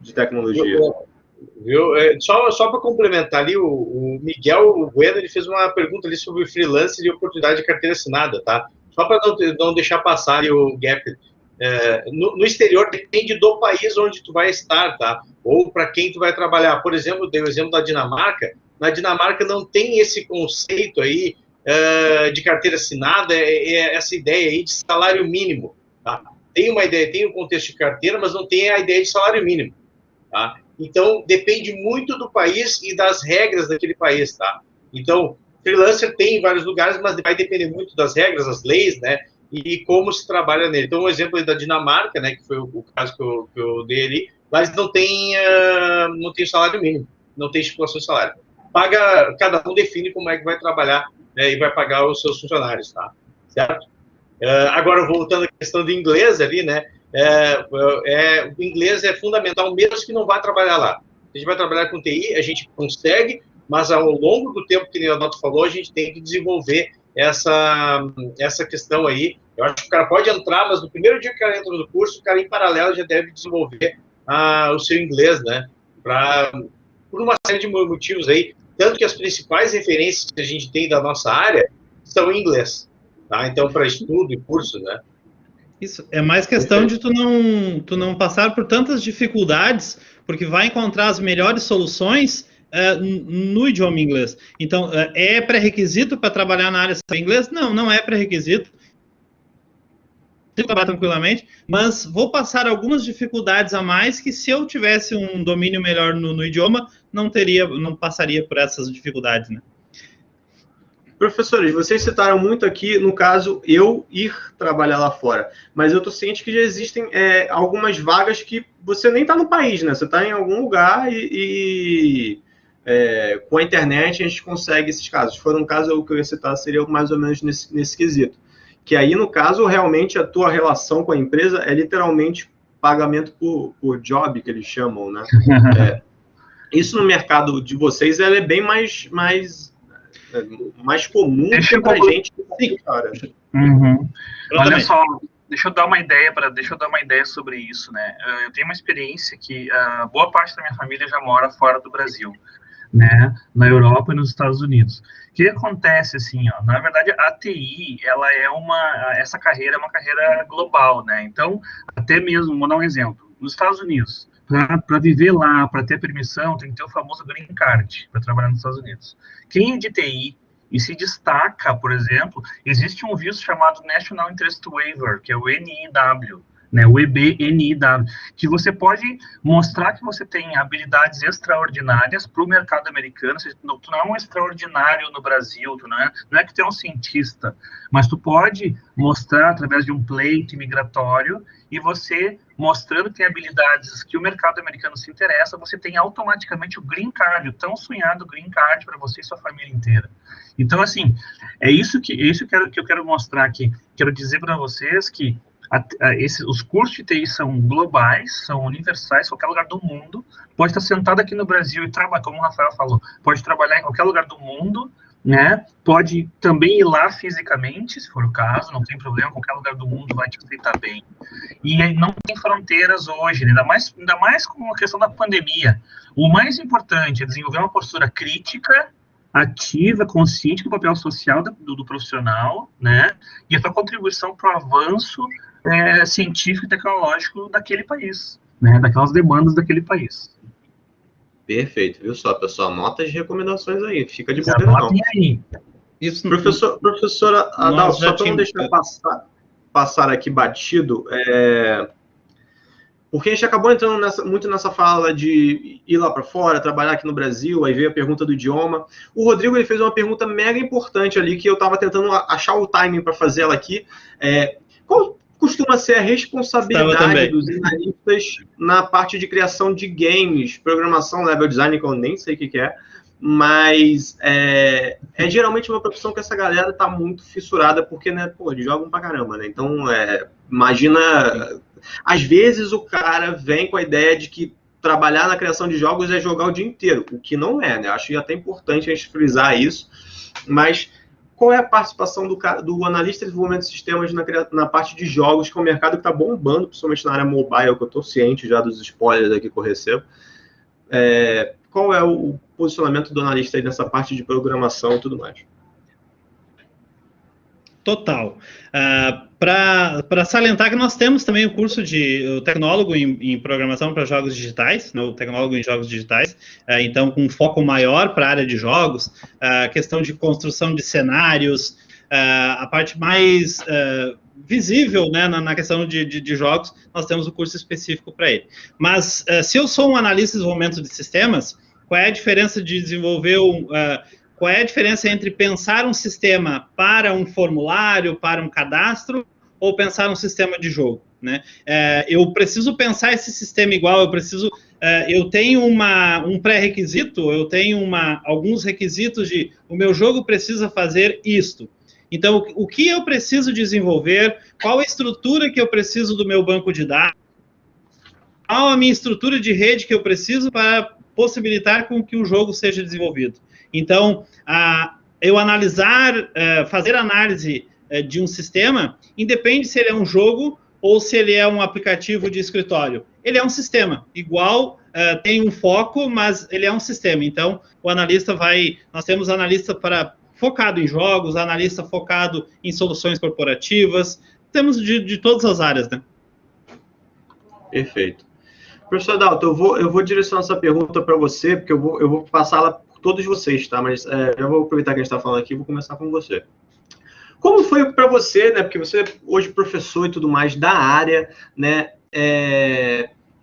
de tecnologia? Só para complementar ali, o Miguel Bueno, ele fez uma pergunta ali sobre freelancer e oportunidade de carteira assinada, tá? Só para não deixar passar ali o gap. No exterior depende do país onde tu vai estar, tá? Ou para quem tu vai trabalhar. Por exemplo, dei o exemplo da Dinamarca. Na Dinamarca não tem esse conceito aí de carteira assinada, essa ideia aí de salário mínimo, tá? Tem uma ideia, tem o contexto de carteira, mas não tem a ideia de salário mínimo, tá? Então, depende muito do país e das regras daquele país, tá? Então, freelancer tem em vários lugares, mas vai depender muito das regras, das leis, né? E como se trabalha nele. Então, um exemplo da Dinamarca, né, que foi o caso que eu dei ali, mas não tem salário mínimo, não tem estipulação de salário. Cada um define como é que vai trabalhar, né, e vai pagar os seus funcionários, tá? Certo? Agora, voltando à questão do inglês ali, né, o inglês é fundamental, mesmo que não vá trabalhar lá. A gente vai trabalhar com TI, a gente consegue, mas ao longo do tempo, que o Adalto falou, a gente tem que desenvolver essa questão aí. Eu acho que o cara pode entrar, mas no primeiro dia que o cara entra no curso, o cara em paralelo já deve desenvolver o seu inglês, né? Por uma série de motivos aí, tanto que as principais referências que a gente tem da nossa área são em inglês, tá? Então, para estudo e curso, né? Isso, é mais questão de tu não passar por tantas dificuldades, porque vai encontrar as melhores soluções no idioma inglês. Então, é pré-requisito para trabalhar na área de inglês? Não é pré-requisito. trabalhar tranquilamente, mas vou passar algumas dificuldades a mais que se eu tivesse um domínio melhor no idioma, não passaria por essas dificuldades, né? Professores, vocês citaram muito aqui, no caso, eu ir trabalhar lá fora, mas eu estou ciente que já existem algumas vagas que você nem está no país, né? Você está em algum lugar com a internet a gente consegue esses casos. Se for um caso, o que eu ia citar seria mais ou menos nesse quesito. Que aí, no caso, realmente a tua relação com a empresa é literalmente pagamento por job, que eles chamam, né? Isso no mercado de vocês ela é bem mais comum do que pra gente. Uhum. Olha só, deixa eu dar uma ideia sobre isso, né? Eu tenho uma experiência que boa parte da minha família já mora fora do Brasil, né? Na Europa e nos Estados Unidos. O que acontece, assim, ó, na verdade, a TI, essa carreira é uma carreira global, né? Então, até mesmo, vou dar um exemplo, nos Estados Unidos, para viver lá, para ter permissão, tem que ter o famoso Green Card para trabalhar nos Estados Unidos. Quem é de TI e se destaca, por exemplo, existe um visto chamado National Interest Waiver, que é o NIW, né, o EB-NIW, que você pode mostrar que você tem habilidades extraordinárias para o mercado americano. Ou seja, tu não é um extraordinário no Brasil, tu não é que tu é um cientista, mas tu pode mostrar através de um pleito migratório, e você, mostrando que tem habilidades que o mercado americano se interessa, você tem automaticamente o Green Card, o tão sonhado Green Card para você e sua família inteira. Então, assim, é isso que eu quero mostrar aqui. Quero dizer para vocês que os cursos de TI são globais, são universais, qualquer lugar do mundo. Pode estar sentado aqui no Brasil e trabalhar, como o Rafael falou, pode trabalhar em qualquer lugar do mundo, né? Pode também ir lá fisicamente, se for o caso, não tem problema, qualquer lugar do mundo vai te aceitar bem. E não tem fronteiras hoje, né? ainda mais com a questão da pandemia. O mais importante é desenvolver uma postura crítica, ativa, consciente do papel social do profissional, né? E a sua contribuição para o avanço científico e tecnológico daquele país, né? Daquelas demandas daquele país. Perfeito, viu só, pessoal? Anota as recomendações aí, fica de bobeira não. Aí. Isso, professora Adal, só para não deixar passar aqui batido, porque a gente acabou entrando muito nessa fala de ir lá para fora, trabalhar aqui no Brasil, aí veio a pergunta do idioma. O Rodrigo ele fez uma pergunta mega importante ali, que eu estava tentando achar o timing para fazer ela aqui. Qual costuma ser a responsabilidade dos analistas na parte de criação de games, programação, level design, que eu nem sei o que é, mas geralmente uma profissão que essa galera tá muito fissurada, porque, né, pô, eles jogam pra caramba, né? Então, imagina, às vezes o cara vem com a ideia de que trabalhar na criação de jogos é jogar o dia inteiro, o que não é, né? Acho até importante a gente frisar isso, mas qual é a participação do analista de desenvolvimento de sistemas na parte de jogos, que é um mercado que está bombando, principalmente na área mobile, que eu estou ciente já dos spoilers aqui que eu recebo. Qual é o posicionamento do analista aí nessa parte de programação e tudo mais? Total. Para salientar que nós temos também o curso de tecnólogo em programação para jogos digitais, o tecnólogo em jogos digitais, então com um foco maior para a área de jogos, questão de construção de cenários, a parte mais visível, né, na questão de jogos, nós temos o curso específico para ele. Mas se eu sou um analista de desenvolvimento de sistemas, qual é a diferença de desenvolver qual é a diferença entre pensar um sistema para um formulário, para um cadastro, ou pensar um sistema de jogo, né? Eu preciso pensar esse sistema igual, eu tenho um pré-requisito, eu tenho alguns requisitos de o meu jogo precisa fazer isto. Então, o que eu preciso desenvolver, qual a estrutura que eu preciso do meu banco de dados, qual a minha estrutura de rede que eu preciso para possibilitar com que o jogo seja desenvolvido. Então, eu fazer análise de um sistema, independe se ele é um jogo ou se ele é um aplicativo de escritório. Ele é um sistema, igual, tem um foco, mas ele é um sistema. Então, nós temos analista focado em jogos, analista focado em soluções corporativas, temos de todas as áreas, né? Perfeito. Professor Adalto, eu vou direcionar essa pergunta para você, porque eu vou passá-la por todos vocês, tá? Mas eu vou aproveitar que a gente está falando aqui e vou começar com você. Como foi para você, né? Porque você hoje é professor e tudo mais da área, né?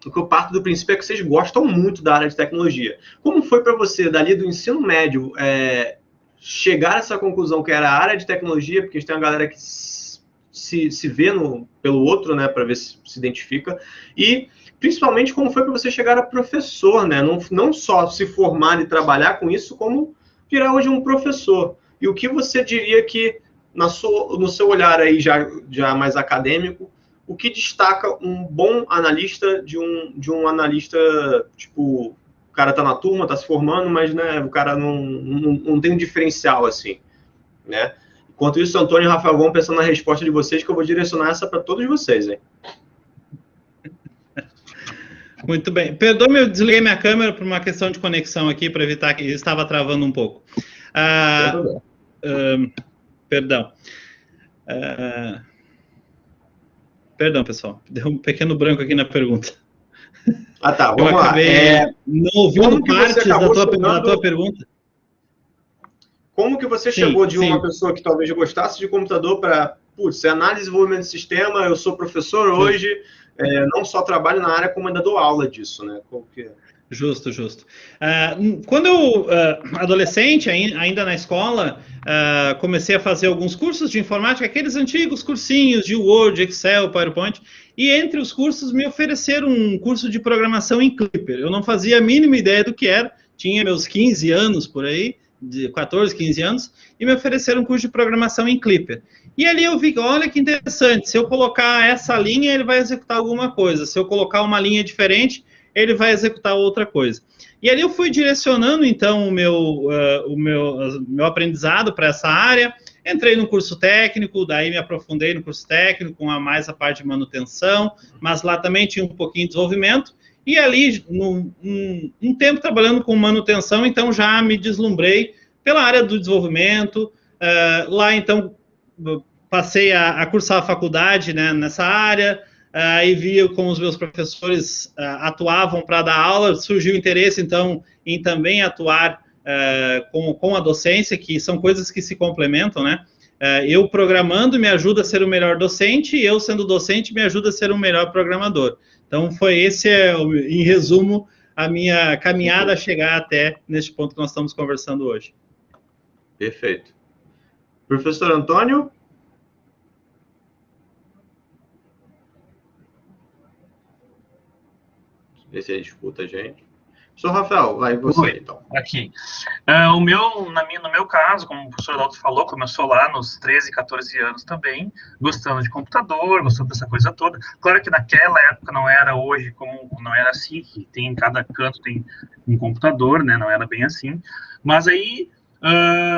O que eu parto do princípio é que vocês gostam muito da área de tecnologia. Como foi para você, dali do ensino médio, chegar a essa conclusão que era a área de tecnologia, porque a gente tem uma galera que se vê pelo outro, né, para ver se identifica, e principalmente como foi para você chegar a professor, né, não só se formar e trabalhar com isso, como virar hoje um professor. E o que você diria que, no seu olhar aí já mais acadêmico, o que destaca um bom analista de um analista, tipo, o cara tá na turma, tá se formando, mas, né, o cara não tem um diferencial, assim, né? Enquanto isso, Antônio e Rafael vão pensando na resposta de vocês, que eu vou direcionar essa para todos vocês, hein? Muito bem. Perdoe-me, eu desliguei minha câmera por uma questão de conexão aqui, para evitar que estava travando um pouco. Perdão. Perdão, pessoal. Deu um pequeno branco aqui na pergunta. Tá, vamos lá. Eu acabei não ouvindo partes da tua pergunta. Como que você chegou de uma pessoa que talvez gostasse de computador para, análise e desenvolvimento de sistema, eu sou professor hoje, não só trabalho na área, como ainda dou aula disso, né? Justo. Quando eu, adolescente, ainda na escola, comecei a fazer alguns cursos de informática, aqueles antigos cursinhos de Word, Excel, PowerPoint, e entre os cursos me ofereceram um curso de programação em Clipper. Eu não fazia a mínima ideia do que era, tinha meus 15 anos por aí, de 14, 15 anos, e me ofereceram um curso de programação em Clipper. E ali eu vi, olha que interessante, se eu colocar essa linha, ele vai executar alguma coisa, se eu colocar uma linha diferente, ele vai executar outra coisa. E ali eu fui direcionando, então, o meu aprendizado para essa área, entrei no curso técnico, daí me aprofundei no curso técnico, com mais a parte de manutenção, mas lá também tinha um pouquinho de desenvolvimento, e ali, um tempo trabalhando com manutenção, então já me deslumbrei pela área do desenvolvimento. Lá, então, passei a cursar a faculdade, né, nessa área, aí vi como os meus professores atuavam para dar aula, surgiu interesse, então, em também atuar com a docência, que são coisas que se complementam, né? Eu programando me ajuda a ser o melhor docente, e eu sendo docente me ajuda a ser um melhor programador. Então, em resumo, a minha caminhada a chegar até neste ponto que nós estamos conversando hoje. Perfeito. Professor Antônio? Ver se ele escuta a gente. Professor Rafael, vai você, então. Aqui. No meu caso, como o professor Adalto falou, começou lá nos 13, 14 anos também, gostando de computador, gostando dessa coisa toda. Claro que naquela época não era hoje, não era assim, que tem em cada canto tem um computador, né? Não era bem assim. Mas aí,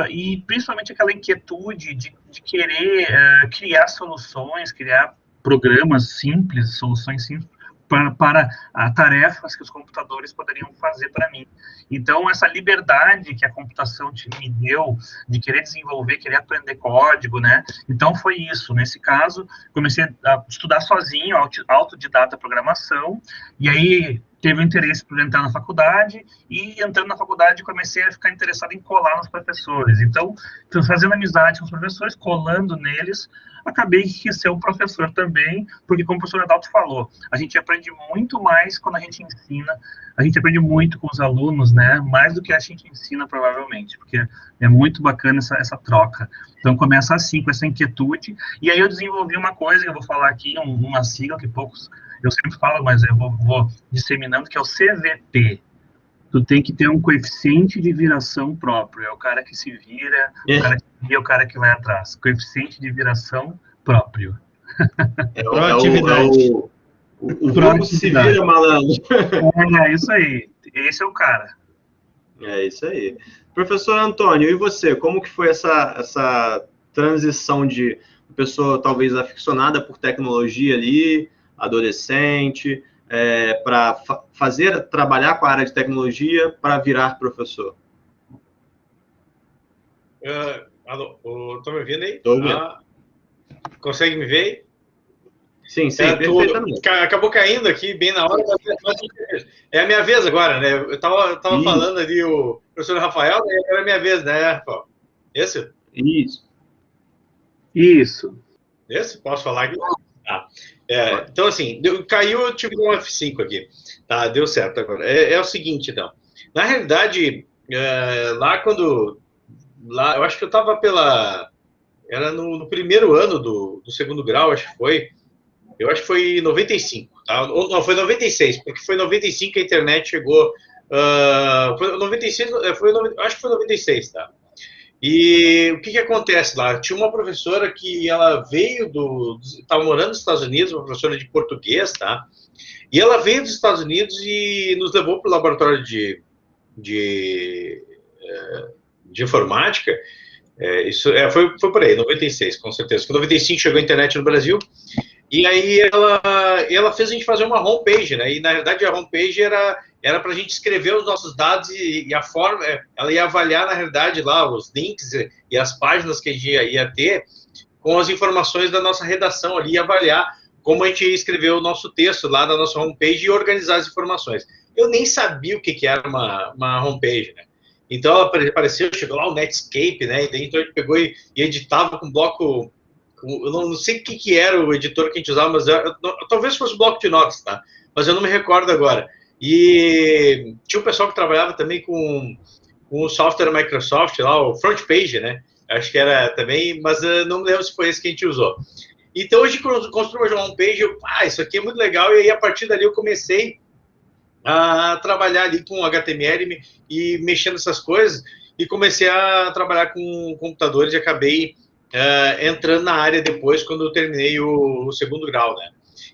e principalmente aquela inquietude de querer criar soluções, criar programas simples, soluções simples, para tarefas que os computadores poderiam fazer para mim. Então, essa liberdade que a computação me deu de querer desenvolver, querer aprender código, né? Então, foi isso. Nesse caso, comecei a estudar sozinho, autodidata programação, e aí teve um interesse por entrar na faculdade, e entrando na faculdade comecei a ficar interessado em colar nos professores. Então, fazendo amizade com os professores, colando neles, acabei que ser um professor também, porque como o professor Adalto falou, a gente aprende muito mais quando a gente ensina, a gente aprende muito com os alunos, né, mais do que a gente ensina provavelmente, porque é muito bacana essa troca. Então começa assim, com essa inquietude, e aí eu desenvolvi uma coisa, que eu vou falar aqui, uma sigla que poucos, eu sempre falo, mas eu vou disseminando, que é o CVP. Tu tem que ter um coeficiente de viração próprio. É o cara que se vira, o cara que vira, o cara que vai atrás. Coeficiente de viração próprio. Proatividade. O jogo se vira, malandro. É isso aí. Esse é o cara. É isso aí. Professor Antônio, e você? Como que foi essa transição de pessoa talvez aficionada por tecnologia ali, adolescente, para trabalhar com a área de tecnologia para virar professor? Alô, estão me ouvindo aí? Estou ouvindo. Consegue me ver? Sim, perfeitamente. Acabou caindo aqui bem na hora. É a minha vez agora, né? Eu estava falando ali o professor Rafael, e agora é a minha vez, né, Rafael? Isso? Isso. Isso. Esse? Posso falar aqui? Então, assim, caiu, eu tive um F5 aqui. Tá, deu certo agora. É o seguinte, então. Na realidade, lá quando... Lá, eu acho que eu estava era no primeiro ano do segundo grau, acho que foi. Eu acho que foi em 95, tá? Ou, não, foi 96, porque foi em 95 que a internet chegou... foi 96, acho que foi 96, tá? E o que acontece lá? Tinha uma professora que ela veio estava morando nos Estados Unidos, uma professora de português, tá? E ela veio dos Estados Unidos e nos levou para o laboratório de informática. Isso foi por aí, 96, com certeza. Em 95 chegou a internet no Brasil. E aí ela fez a gente fazer uma homepage, né? E na verdade a homepage era para a gente escrever os nossos dados e a forma, ela ia avaliar na realidade lá os links e as páginas que a gente ia ter com as informações da nossa redação ali, e avaliar como a gente ia escrever o nosso texto lá na nossa homepage e organizar as informações. Eu nem sabia o que era uma homepage, né? Então ela apareceu, chegou lá o Netscape, né? E daí então a gente pegou e editava com bloco. Eu não sei o que era o editor que a gente usava, mas talvez fosse o bloco de inox, tá? Mas eu não me recordo agora. E tinha um pessoal que trabalhava também com o software Microsoft lá, o FrontPage, né? Acho que era também, mas não me lembro se foi esse que a gente usou. Então, hoje construímos uma homepage, isso aqui é muito legal, e aí a partir dali eu comecei a trabalhar ali com HTML e mexendo nessas coisas, e comecei a trabalhar com computadores e acabei entrando na área depois, quando eu terminei o segundo grau, né?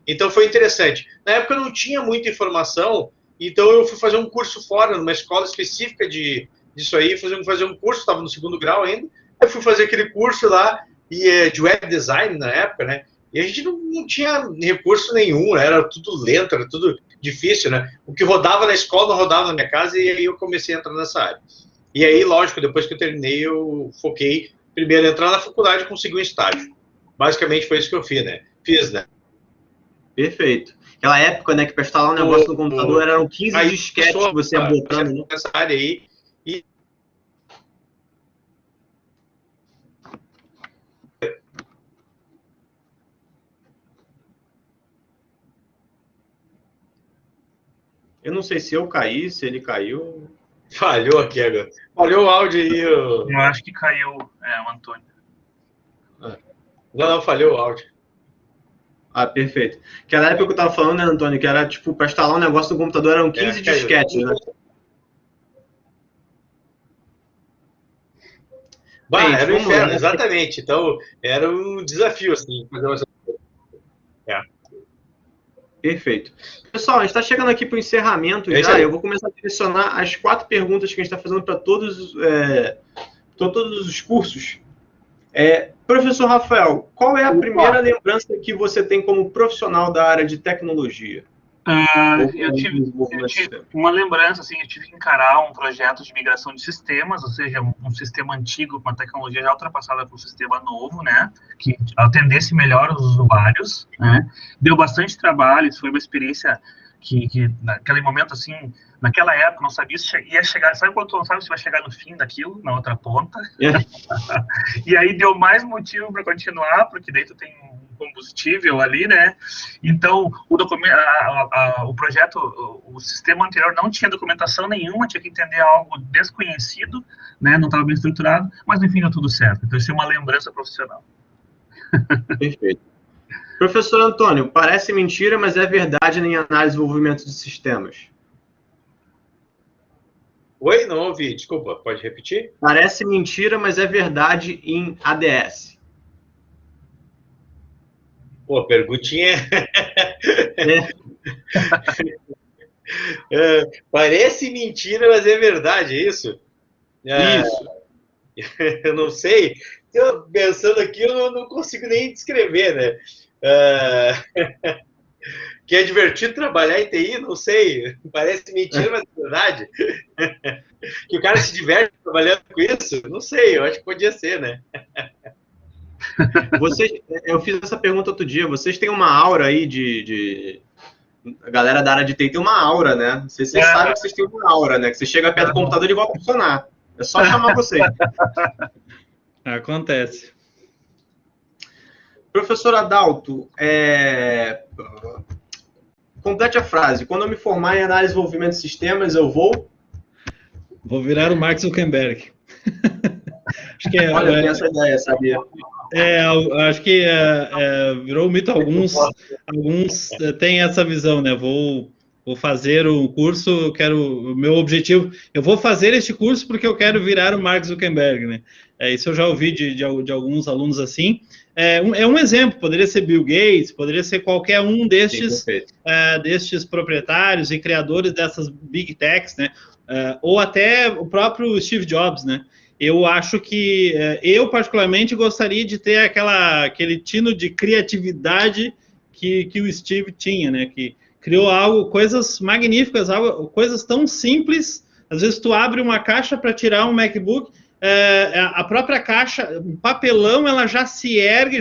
Então foi interessante. Na época eu não tinha muita informação, então eu fui fazer um curso fora, numa escola específica disso aí, fazer um curso, estava no segundo grau ainda, eu fui fazer aquele curso lá, de web design na época, né? E a gente não tinha recurso nenhum, né? Era tudo lento, era tudo difícil, né? O que rodava na escola não rodava na minha casa, e aí eu comecei a entrar nessa área. E aí, lógico, depois que eu terminei, eu foquei primeiro em entrar na faculdade e conseguir um estágio. Basicamente foi isso que eu fiz, né? Perfeito. Aquela época, né, que para instalar um negócio no computador eram 15 disquetes que você ia botando, né? Nessa área aí. Eu não sei se eu caí, se ele caiu. Falhou aqui agora. Falhou o áudio aí. Eu acho que caiu o Antônio. Não, falhou o áudio. Ah, perfeito. Aquela época que eu tava falando, né, Antônio, que era, tipo, para instalar um negócio no computador eram 15 disquetes, né? Era um inferno, exatamente. Então, era um desafio, assim, fazer uma... Perfeito. Pessoal, a gente está chegando aqui para o encerramento já. Eu vou começar a selecionar as 4 perguntas que a gente está fazendo para todos os cursos. Professor Rafael, qual é a primeira lembrança que você tem como profissional da área de tecnologia? Eu tive uma lembrança, assim, eu tive que encarar um projeto de migração de sistemas, ou seja, um sistema antigo com uma tecnologia já ultrapassada por um sistema novo, né, que atendesse melhor os usuários, né. Deu bastante trabalho, isso foi uma experiência que naquele momento, assim, naquela época, não sabia se ia chegar, sabe quando tu não sabe se vai chegar no fim daquilo, na outra ponta? E aí deu mais motivo para continuar, porque daí tu tem um combustível ali, né? Então, o projeto, o sistema anterior não tinha documentação nenhuma, tinha que entender algo desconhecido, né? Não estava bem estruturado, mas enfim, deu tudo certo. Então, isso é uma lembrança profissional. Perfeito. Professor Antônio, parece mentira, mas é verdade em análise e desenvolvimento de sistemas. Oi, não ouvi, desculpa, pode repetir? Parece mentira, mas é verdade em ADS. Pô, perguntinha. Parece mentira, mas é verdade, é isso? Isso. Eu não sei. Eu, pensando aqui, eu não consigo nem descrever, né? Que é divertido trabalhar em TI, não sei. Parece mentira, mas é verdade. Que o cara se diverte trabalhando com isso? Não sei, eu acho que podia ser, né? Eu fiz essa pergunta outro dia. Vocês têm uma aura aí a galera da área de TI tem uma aura, né? Vocês sabem que vocês têm uma aura, né? Que você chega perto do computador e vai funcionar. É só chamar vocês. Acontece. Professor Adalto, complete a frase. Quando eu me formar em análise e desenvolvimento de sistemas, eu vou virar o Mark Zuckerberg. Acho que Olha, eu tenho essa ideia, sabia? Acho que virou um mito. Alguns têm essa visão, né? Vou fazer um curso, o meu objetivo, eu vou fazer este curso porque eu quero virar o Mark Zuckerberg, né? Isso eu já ouvi de alguns alunos assim. É um exemplo, poderia ser Bill Gates, poderia ser qualquer um destes proprietários e criadores dessas big techs, né? Ou até o próprio Steve Jobs, né? Eu acho que eu particularmente gostaria de ter aquele tino de criatividade que o Steve tinha, né? Que criou coisas magníficas, coisas tão simples. Às vezes tu abre uma caixa para tirar um MacBook, a própria caixa, um papelão, ela já se ergue,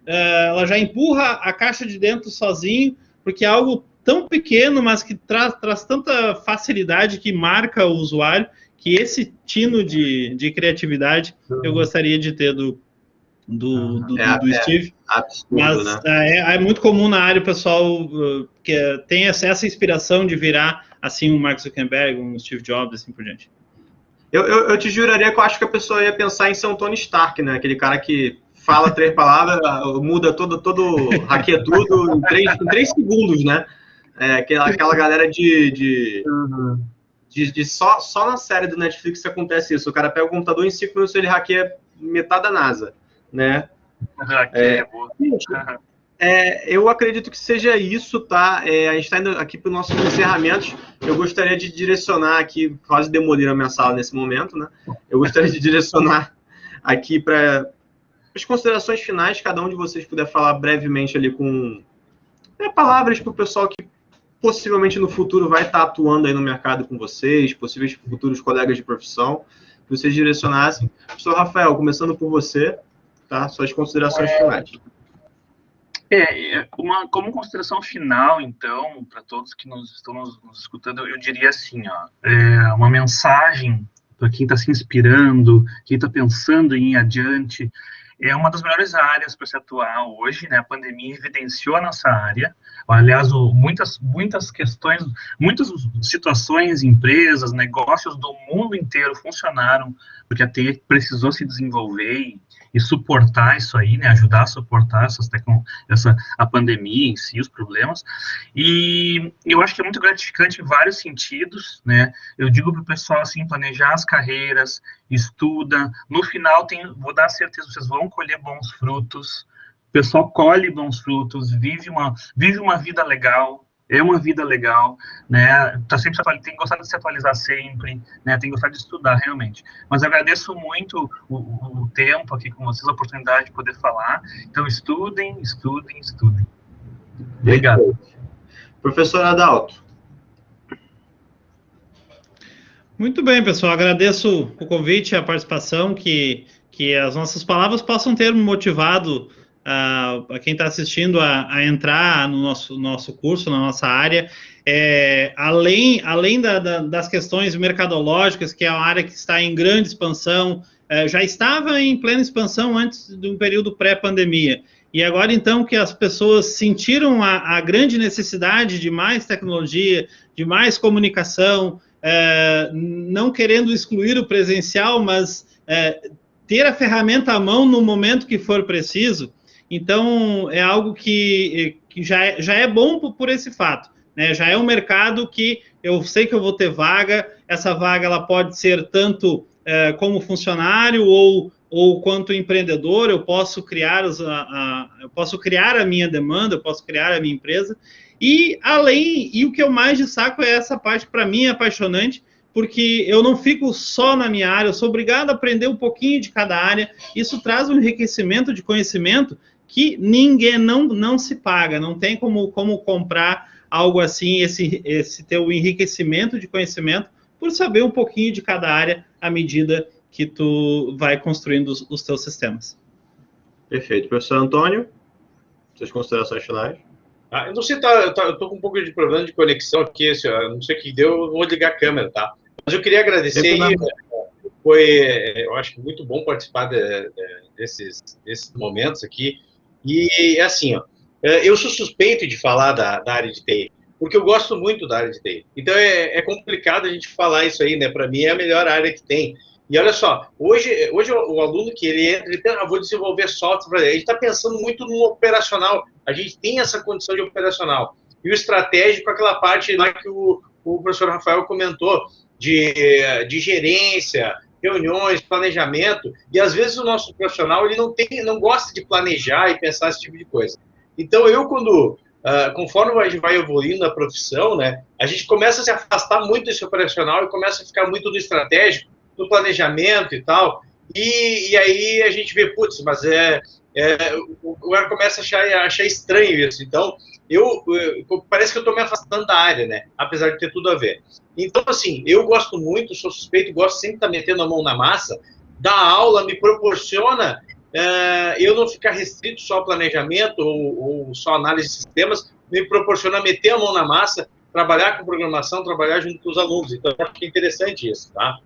ela já empurra a caixa de dentro sozinho, porque é algo tão pequeno, mas que traz tanta facilidade que marca o usuário, que esse tino de criatividade eu gostaria de ter do Steve. Absurdo, mas né? É muito comum na área o pessoal que tem essa inspiração de virar assim um Mark Zuckerberg, um Steve Jobs, assim por diante. Eu te juraria que eu acho que a pessoa ia pensar em ser um Tony Stark, né? Aquele cara que fala 3 palavras, muda hackeia tudo em 3 segundos, né? Aquela galera só na série do Netflix que acontece isso. O cara pega o computador em 5 minutos, ele hackeia metade da NASA, né? Eu acredito que seja isso, tá? A gente está indo aqui para os nossos encerramentos. Eu gostaria de direcionar aqui, quase demoliram a minha sala nesse momento, né? Eu gostaria de direcionar aqui para as considerações finais, cada um de vocês puder falar brevemente ali com palavras para o pessoal que possivelmente no futuro vai estar atuando aí no mercado com vocês, possíveis futuros colegas de profissão, que vocês direcionassem. Professor Rafael, começando por você, tá? Suas considerações finais. Como consideração final, então, para todos que estão nos escutando, eu diria assim, uma mensagem para quem está se inspirando, quem está pensando em ir adiante, é uma das melhores áreas para se atuar hoje, né? A pandemia evidenciou a nossa área. Aliás, muitas questões, muitas situações, empresas, negócios do mundo inteiro funcionaram porque a TI precisou se desenvolver e suportar isso aí, né? Ajudar a suportar a pandemia em si, os problemas. E eu acho que é muito gratificante em vários sentidos, né? Eu digo para o pessoal assim, planejar as carreiras, estuda. No final, vou dar certeza, vocês vão colher bons frutos. O pessoal colhe bons frutos, vive uma vida legal. É uma vida legal, né? Tem que gostar de se atualizar sempre, né? Tem que gostar de estudar realmente. Mas eu agradeço muito o tempo aqui com vocês, a oportunidade de poder falar. Então, estudem. Obrigado. Professor Adalto. Muito bem, pessoal. Agradeço o convite, a participação, que as nossas palavras possam ter motivado a quem está assistindo a entrar no nosso curso, na nossa área. Além das questões mercadológicas, que é uma área que está em grande expansão, já estava em plena expansão antes de um período pré-pandemia. E agora, então, que as pessoas sentiram a grande necessidade de mais tecnologia, de mais comunicação, não querendo excluir o presencial, mas ter a ferramenta à mão no momento que for preciso. Então, é algo que já é bom por esse fato, né? Já é um mercado que eu sei que eu vou ter vaga. Essa vaga ela pode ser tanto como funcionário ou quanto empreendedor. Eu posso criar a minha demanda, eu posso criar a minha empresa. E o que eu mais destaco é essa parte que para mim é apaixonante, porque eu não fico só na minha área, eu sou obrigado a aprender um pouquinho de cada área. Isso traz um enriquecimento de conhecimento que ninguém não se paga, não tem como comprar algo assim, esse teu enriquecimento de conhecimento, por saber um pouquinho de cada área à medida que tu vai construindo os teus sistemas. Perfeito. Professor Antônio, suas considerações finais? Eu não sei, eu tô com um pouco de problema de conexão aqui, não sei o que deu, eu vou ligar a câmera, tá? Mas eu queria agradecer aí, eu acho que muito bom participar desses momentos aqui. E, assim, ó, eu sou suspeito de falar da área de TI, porque eu gosto muito da área de TI. Então, é complicado a gente falar isso aí, né? Para mim, é a melhor área que tem. E olha só, hoje o aluno que ele entra, ele pensa, vou desenvolver software, ele está pensando muito no operacional. A gente tem essa condição de operacional. E o estratégico, aquela parte lá que o professor Rafael comentou, de gerência, reuniões, planejamento, e às vezes o nosso profissional ele não gosta de planejar e pensar esse tipo de coisa. Então, conforme a gente vai evoluindo na profissão, né, a gente começa a se afastar muito desse operacional e começa a ficar muito no estratégico, no planejamento e tal, e aí a gente vê, putz, mas o cara começa a achar estranho isso. Então, parece que eu estou me afastando da área, né? Apesar de ter tudo a ver. Então, assim, eu gosto muito, sou suspeito, gosto sempre de estar metendo a mão na massa. Dar aula me proporciona eu não ficar restrito só ao planejamento ou só análise de sistemas, me proporciona meter a mão na massa, trabalhar com programação, trabalhar junto com os alunos. Então, eu acho que é interessante isso, tá?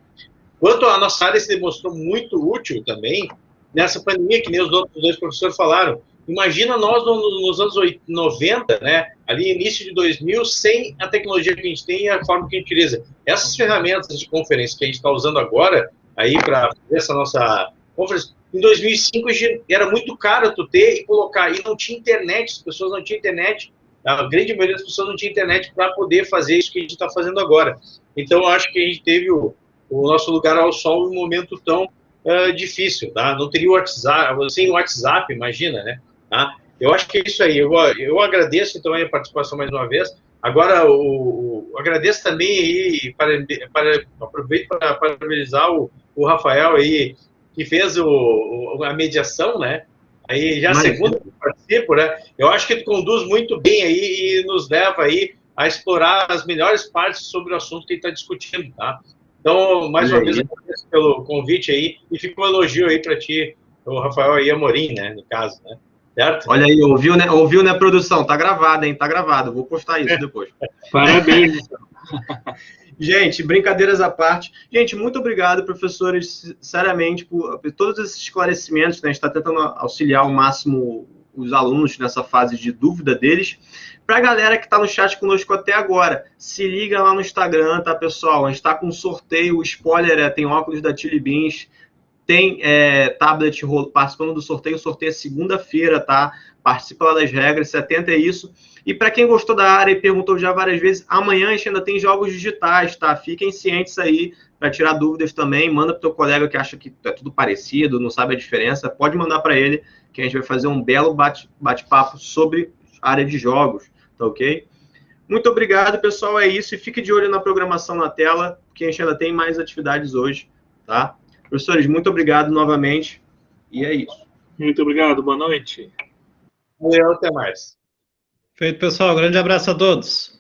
Quanto à nossa área, se demonstrou muito útil também nessa pandemia, que nem os outros dois professores falaram. Imagina nós nos anos 90, né, ali início de 2000, sem a tecnologia que a gente tem e a forma que a gente utiliza. Essas ferramentas de conferência que a gente está usando agora, aí para fazer essa nossa conferência, em 2005 era muito caro tu ter e colocar, e não tinha internet, as pessoas não tinham internet, a grande maioria das pessoas não tinha internet para poder fazer isso que a gente está fazendo agora. Então, eu acho que a gente teve o nosso lugar ao sol em um momento tão difícil, tá? Não teria o WhatsApp, sem o WhatsApp, imagina, né? Tá? Eu acho que é isso aí. Eu agradeço, então, a participação mais uma vez. Agora, agradeço também aí, aproveito para parabenizar o Rafael aí, que fez a mediação, né? Aí já a segunda que eu participo, né? Eu acho que tu conduz muito bem aí e nos leva aí a explorar as melhores partes sobre o assunto que a gente está discutindo, tá? Então, mais uma vez, agradeço pelo convite aí e fica um elogio aí para ti, o Rafael aí Amorim, né, no caso, né? Certo? Olha aí, ouviu, né, produção? Tá gravado, hein? Tá gravado. Vou postar isso depois. Parabéns. Gente, brincadeiras à parte. Gente, muito obrigado, professores, sinceramente, por todos esses esclarecimentos, né? A gente está tentando auxiliar ao máximo os alunos nessa fase de dúvida deles. Para a galera que está no chat conosco até agora, se liga lá no Instagram, tá, pessoal? A gente está com um sorteio, o spoiler tem óculos da Chili Beans, tem tablet participando do sorteio. O sorteio é segunda-feira, tá? Participa lá das regras, se atenta a isso. E para quem gostou da área e perguntou já várias vezes, amanhã a gente ainda tem jogos digitais, tá? Fiquem cientes aí para tirar dúvidas também. Manda para o teu colega que acha que é tudo parecido, não sabe a diferença. Pode mandar para ele, que a gente vai fazer um belo bate-papo sobre a área de jogos, tá ok? Muito obrigado, pessoal. É isso. E fique de olho na programação na tela, porque a gente ainda tem mais atividades hoje, tá? Professores, muito obrigado novamente. E é isso. Muito obrigado. Boa noite. Valeu, até mais. Feito, pessoal. Grande abraço a todos.